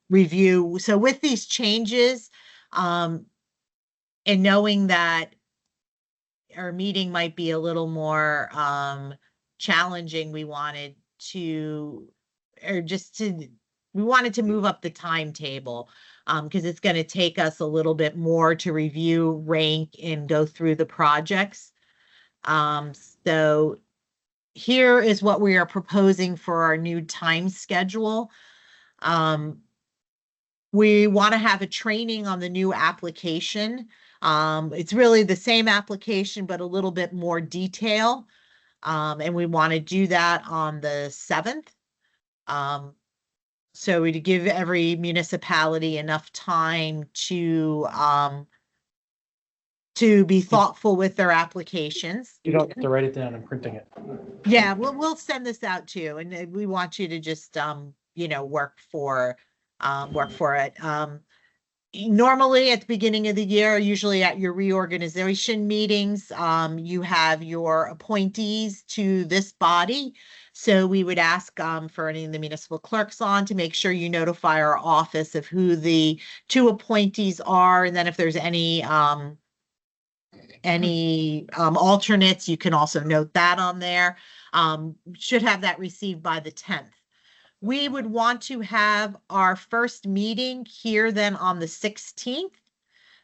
review. So with these changes, and knowing that our meeting might be a little more challenging, we wanted to, or just to we wanted to move up the timetable because it's going to take us a little bit more to review, rank, and go through the projects. So here is what we are proposing for our new time schedule. We want to have a training on the new application. It's really the same application, but a little bit more detail. And we want to do that on the 7th. So to give every municipality enough time to be thoughtful with their applications. You don't have to write it down. I'm printing it. Yeah, we'll send this out too, and we want you to just work for it. Normally at the beginning of the year, usually at your reorganization meetings, you have your appointees to this body. So we would ask for any of the municipal clerks on to make sure you notify our office of who the 2 appointees are, and then if there's any alternates, you can also note that on there. Should have that received by the 10th. We would want to have our first meeting here then on the 16th,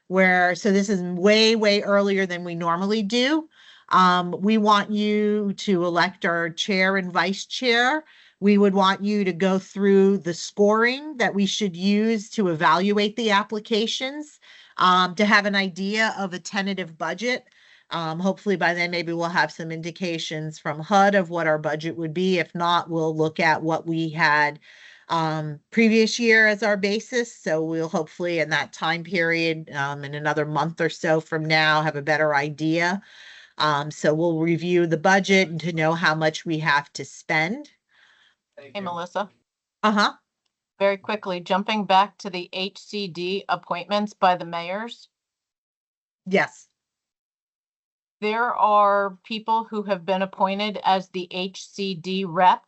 so this is way, way earlier than we normally do. We want you to elect our chair and vice chair. We would want you to go through the scoring that we should use to evaluate the applications, to have an idea of a tentative budget. Hopefully by then, maybe we'll have some indications from HUD of what our budget would be. If not, we'll look at what we had previous year as our basis. So we'll hopefully in that time period, in another month or so from now, have a better idea. So we'll review the budget and to know how much we have to spend. Hey, Melissa. Uh-huh. Very quickly, jumping back to the HCD appointments by the mayors. Yes. There are people who have been appointed as the HCD rep.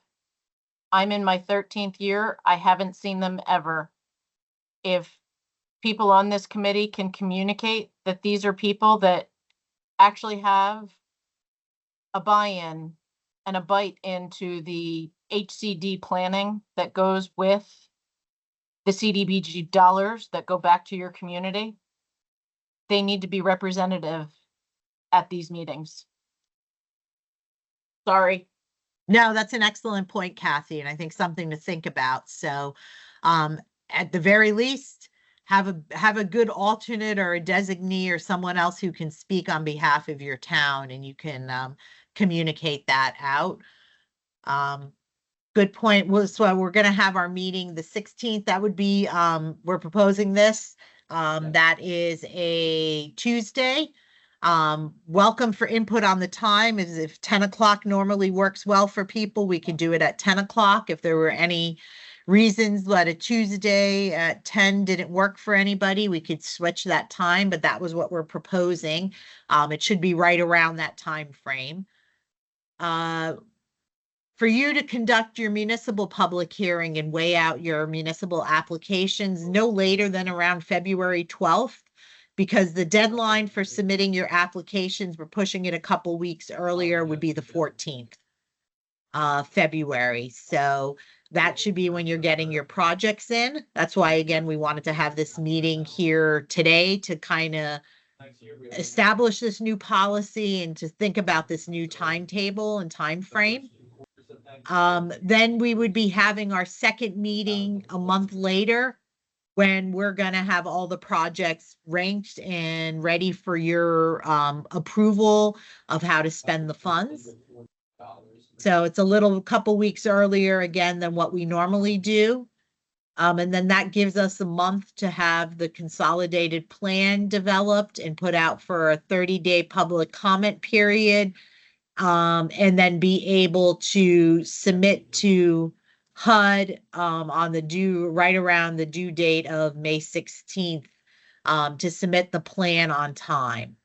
I'm in my 13th year. I haven't seen them ever. If people on this committee can communicate that these are people that actually have a buy-in and a bite into the HCD planning that goes with the CDBG dollars that go back to your community, they need to be representative at these meetings. Sorry. No, that's an excellent point, Kathy, and I think something to think about. So at the very least, have a good alternate or a designee or someone else who can speak on behalf of your town, and you can communicate that out. Good point. Well, so we're going to have our meeting the 16th. That would be, we're proposing this. That is a Tuesday. Welcome for input on the time. Is if 10 o'clock normally works well for people, we can do it at 10 o'clock. If there were any reasons that a Tuesday at 10 didn't work for anybody, we could switch that time, but that was what we're proposing. It should be right around that time frame. For you to conduct your municipal public hearing and weigh out your municipal applications no later than around February 12th, because the deadline for submitting your applications, we're pushing it a couple weeks earlier, would be the 14th February. So that should be when you're getting your projects in. That's why, again, we wanted to have this meeting here today to kind of establish this new policy and to think about this new timetable and time frame. Then we would be having our second meeting a month later when we're going to have all the projects ranked and ready for your approval of how to spend the funds. So it's a couple weeks earlier again than what we normally do. And then that gives us a month to have the consolidated plan developed and put out for a 30-day public comment period. And then be able to submit to HUD on the right around the due date of May 16th to submit the plan on time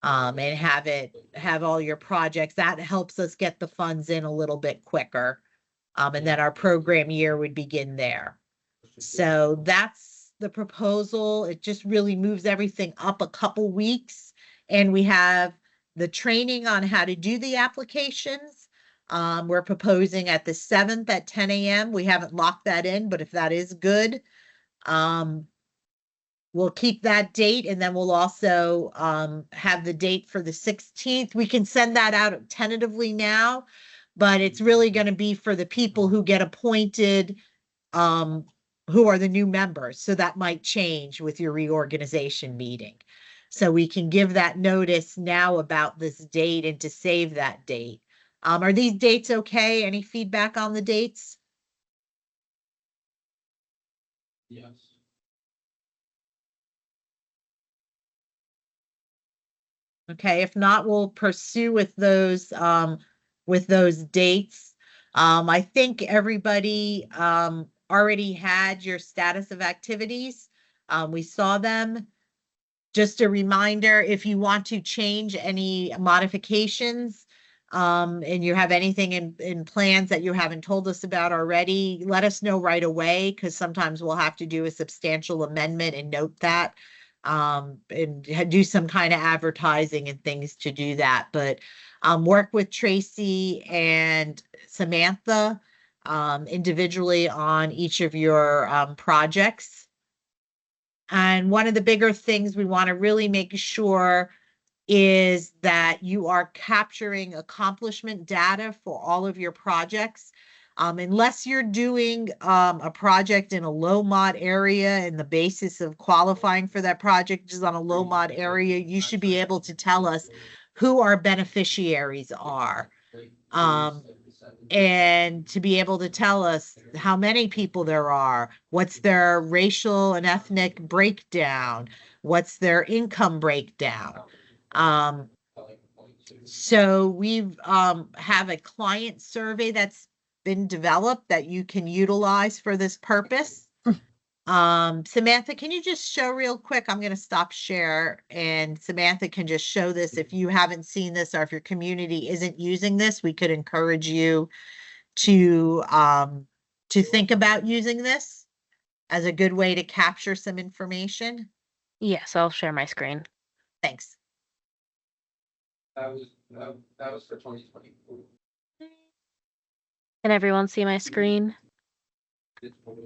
and have all your projects. That helps us get the funds in a little bit quicker. And then our program year would begin there. So that's the proposal. It just really moves everything up a couple weeks, and we have the training on how to do the applications. We're proposing at the 7th at 10 a.m. We haven't locked that in, but if that is good, we'll keep that date, and then we'll also have the date for the 16th. We can send that out tentatively now, but it's really going to be for the people who get appointed, who are the new members. So that might change with your reorganization meeting. So we can give that notice now about this date and to save that date. Are these dates okay? Any feedback on the dates? Yes. Okay, if not, we'll pursue with those dates. I think everybody already had your status of activities. We saw them. Just a reminder, if you want to change any modifications, and you have anything in plans that you haven't told us about already, let us know right away, because sometimes we'll have to do a substantial amendment and note that, and do some kind of advertising and things to do that. But work with Tracy and Samantha individually on each of your projects. And one of the bigger things we want to really make sure is that you are capturing accomplishment data for all of your projects. Unless you're doing a project in a low mod area and the basis of qualifying for that project is on a low mod area, you should be able to tell us who our beneficiaries are. And to be able to tell us how many people there are, what's their racial and ethnic breakdown, what's their income breakdown. So we've have a client survey that's been developed that you can utilize for this purpose. Samantha, can you just show real quick? I'm going to stop share, and Samantha can just show this. If you haven't seen this, or if your community isn't using this, we could encourage you to think about using this as a good way to capture some information. Yes, I'll share my screen. Thanks. That was for 2020. Can everyone see my screen?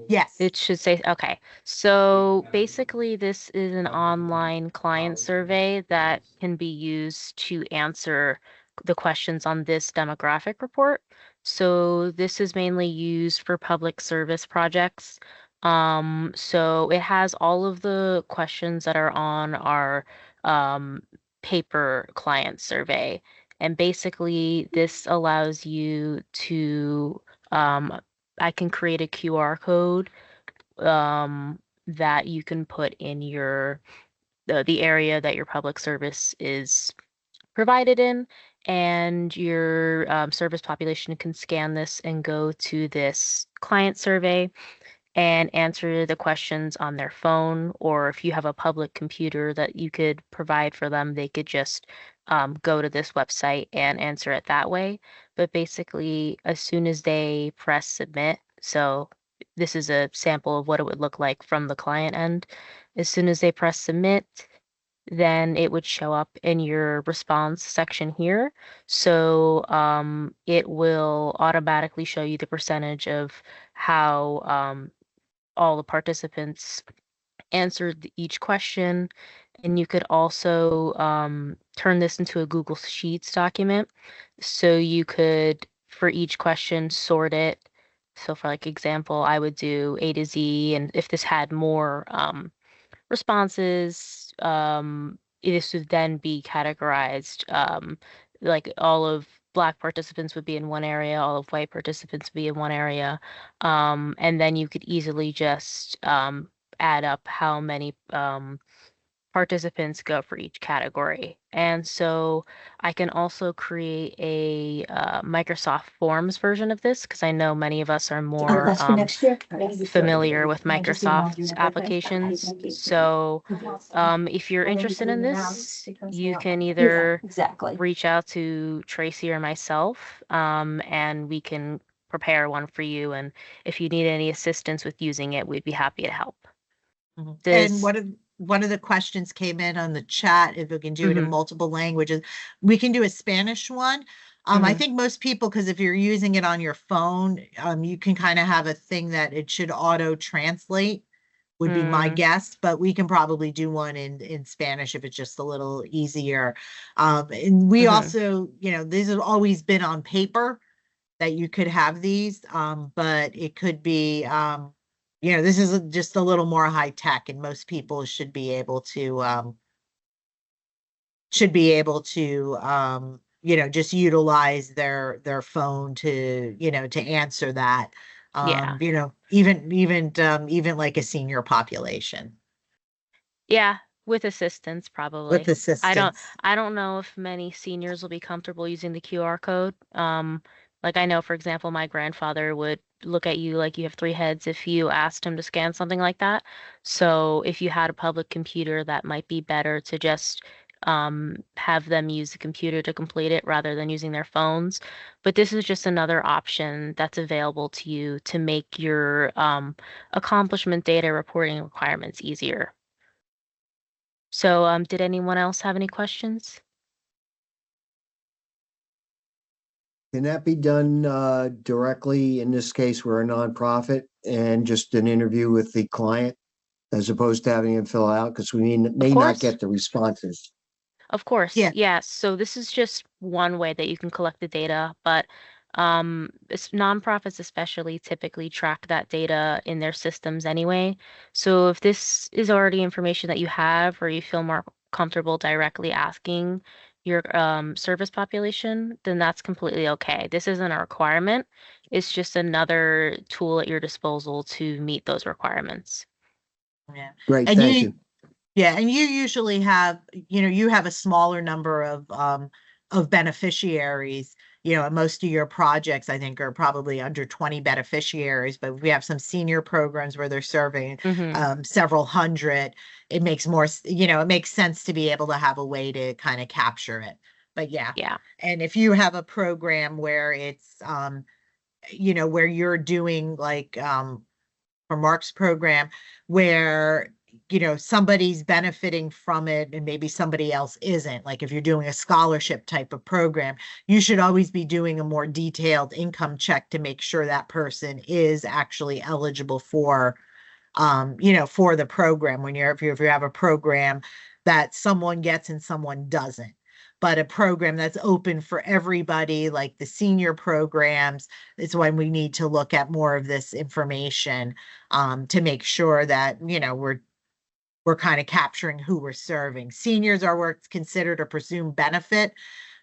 Yes. It should say, okay. So basically this is an online client survey that can be used to answer the questions on this demographic report. So this is mainly used for public service projects. So it has all of the questions that are on our paper client survey. And basically this allows you to I can create a QR code that you can put in your the area that your public service is provided in, and your service population can scan this and go to this client survey and answer the questions on their phone, or if you have a public computer that you could provide for them, they could just go to this website and answer it that way. But basically, as soon as they press submit, so this is a sample of what it would look like from the client end. As soon as they press submit, then it would show up in your response section here. So it will automatically show you the percentage of how all the participants answered each question. And you could also turn this into a Google Sheets document. So you could, for each question, sort it. So for like example, I would do A to Z, and if this had more responses, this would then be categorized. Like all of Black participants would be in one area, all of white participants would be in one area. And then you could easily just add up how many participants go for each category. And so I can also create a Microsoft Forms version of this, because I know many of us are more familiar with Microsoft applications. So if you're interested in this, you can either reach out to Tracy or myself, and we can prepare one for you. And if you need any assistance with using it, we'd be happy to help. And one of the questions came in on the chat, if we can do it in multiple languages. We can do a Spanish one. I Mhm. think most people, because if you're using it on your phone, you can kind of have a thing that it should auto translate, would be my Mm, guess, but we can probably do one in Spanish if it's just a little easier. And we mhm. also, these have always been on paper that you could have these, but it could be, this is just a little more high tech, and most people should be able to just utilize their phone to to answer that. Yeah. Even like a senior population Yeah, with assistance with probably. I don't assistance. I don't know if many seniors will be comfortable using the QR code. Like I know, for example, my grandfather would look at you like you have three heads if you asked him to scan something like that. So if you had a public computer, that might be better to just have them use the computer to complete it rather than using their phones. But this is just another option that's available to you to make your accomplishment data reporting requirements easier. So, did anyone else have any questions? Can that be done directly? In this case, we're a nonprofit and just an interview with the client as opposed to having him fill out because we Of may not course. get the responses. Of course, Yeah. yes. So this is just one way that you can collect the data, but nonprofits especially typically track that data in their systems anyway. So if this is already information that you have or you feel more comfortable directly asking your service population, then that's completely okay. This isn't a requirement. It's just another tool at your disposal to meet those requirements. Yeah. Great, And thank you, you. yeah, and you usually have, you have a smaller number of beneficiaries. And most of your projects, I think, are probably under 20 beneficiaries, but we have some senior programs where they're serving Mm-hmm. several hundred. It makes it makes sense to be able to have a way to kind of capture it. But yeah. Yeah. And if you have a program where it's where you're doing like for Mark's program where somebody's benefiting from it and maybe somebody else isn't. Like if you're doing a scholarship type of program, you should always be doing a more detailed income check to make sure that person is actually eligible for for the program. If you have a program that someone gets and someone doesn't, but a program that's open for everybody, like the senior programs, is when we need to look at more of this information to make sure that we're kind of capturing who we're serving. Seniors are what's considered a presumed benefit.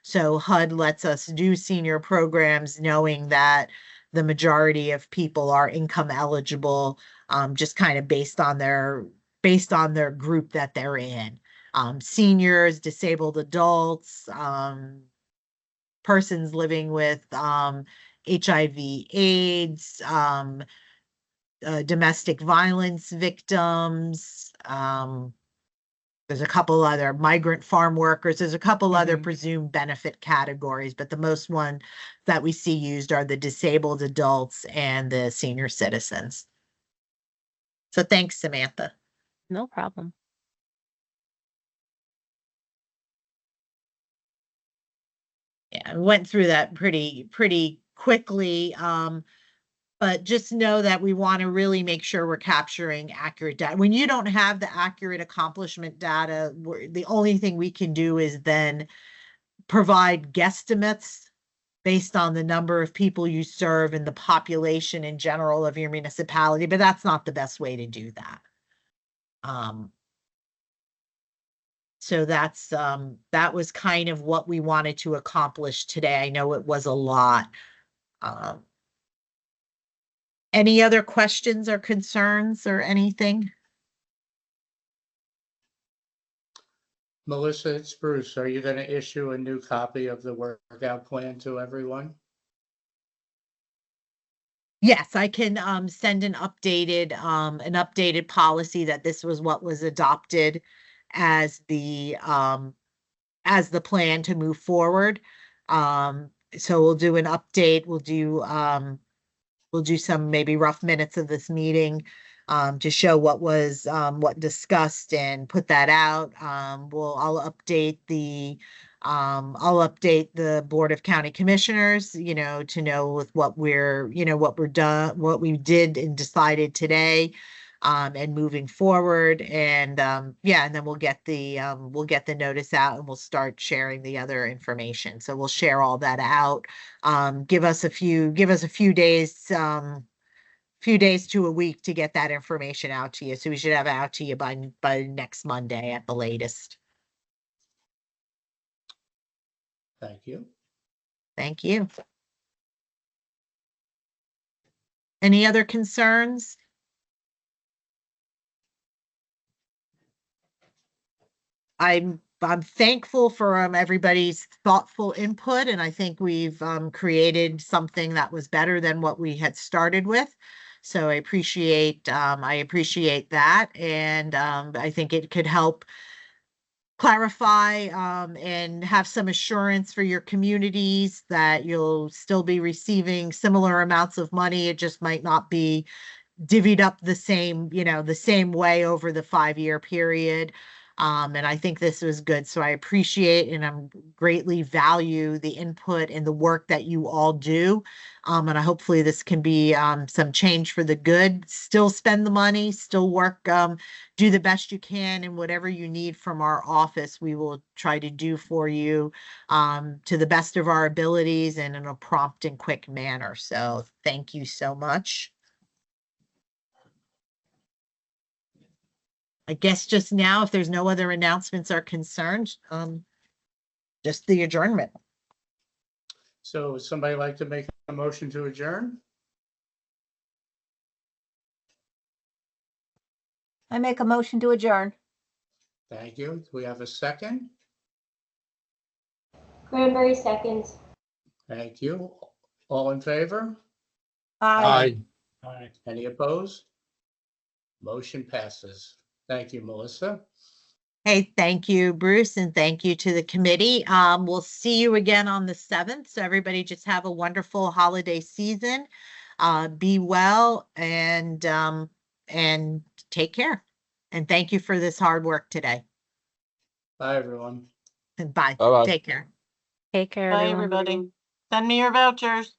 So HUD lets us do senior programs knowing that the majority of people are income eligible, just kind of based on their group that they're in. Seniors, disabled adults, persons living with HIV, AIDS, domestic violence victims. There's a couple other migrant farm workers. There's a couple other presumed benefit categories, but the most one that we see used are the disabled adults and the senior citizens. So thanks, Samantha. No problem. Yeah, I went through that pretty quickly. But just know that we want to really make sure we're capturing accurate data. When you don't have the accurate accomplishment data, the only thing we can do is then provide guesstimates based on the number of people you serve and the population in general of your municipality, but that's not the best way to do that. So that was kind of what we wanted to accomplish today. I know it was a lot. Any other questions or concerns or anything? Melissa, it's Bruce. Are you going to issue a new copy of the workout plan to everyone? Yes, I can send an updated policy that this was what was adopted as the plan to move forward. So we'll do an update. We'll do some maybe rough minutes of this meeting to show what discussed and put that out. I'll update the I'll update the Board of County Commissioners, to know with what we're done, what we did and decided today, and moving forward. And and then we'll get the notice out and we'll start sharing the other information. So we'll share all that out. Give us a few days, few days to a week to get that information out to you. So we should have it out to you by next Monday at the latest. Thank you. Thank you. Any other concerns? I'm thankful for everybody's thoughtful input, and I think we've created something that was better than what we had started with. So I appreciate that, and I think it could help clarify and have some assurance for your communities that you'll still be receiving similar amounts of money. It just might not be divvied up the same way over the 5-year period. And I think this was good. So I appreciate and I'm greatly value the input and the work that you all do. And hopefully this can be some change for the good. Still spend the money, still work, do the best you can, and whatever you need from our office, we will try to do for you to the best of our abilities and in a prompt and quick manner. So thank you so much. I guess just now, if there's no other announcements or concerns, just the adjournment. So would somebody like to make a motion to adjourn? I make a motion to adjourn. Thank you. Do we have a second? Cranberry seconds. Thank you. All in favor? Aye. Aye. Any opposed? Motion passes. Thank you, Melissa. Hey, thank you, Bruce, and thank you to the committee. We'll see you again on the 7th. So everybody just have a wonderful holiday season. Be well and take care. And thank you for this hard work today. Bye, everyone. And bye. Bye-bye. Take care. Take care, Bye, everyone. everybody. Send me your vouchers.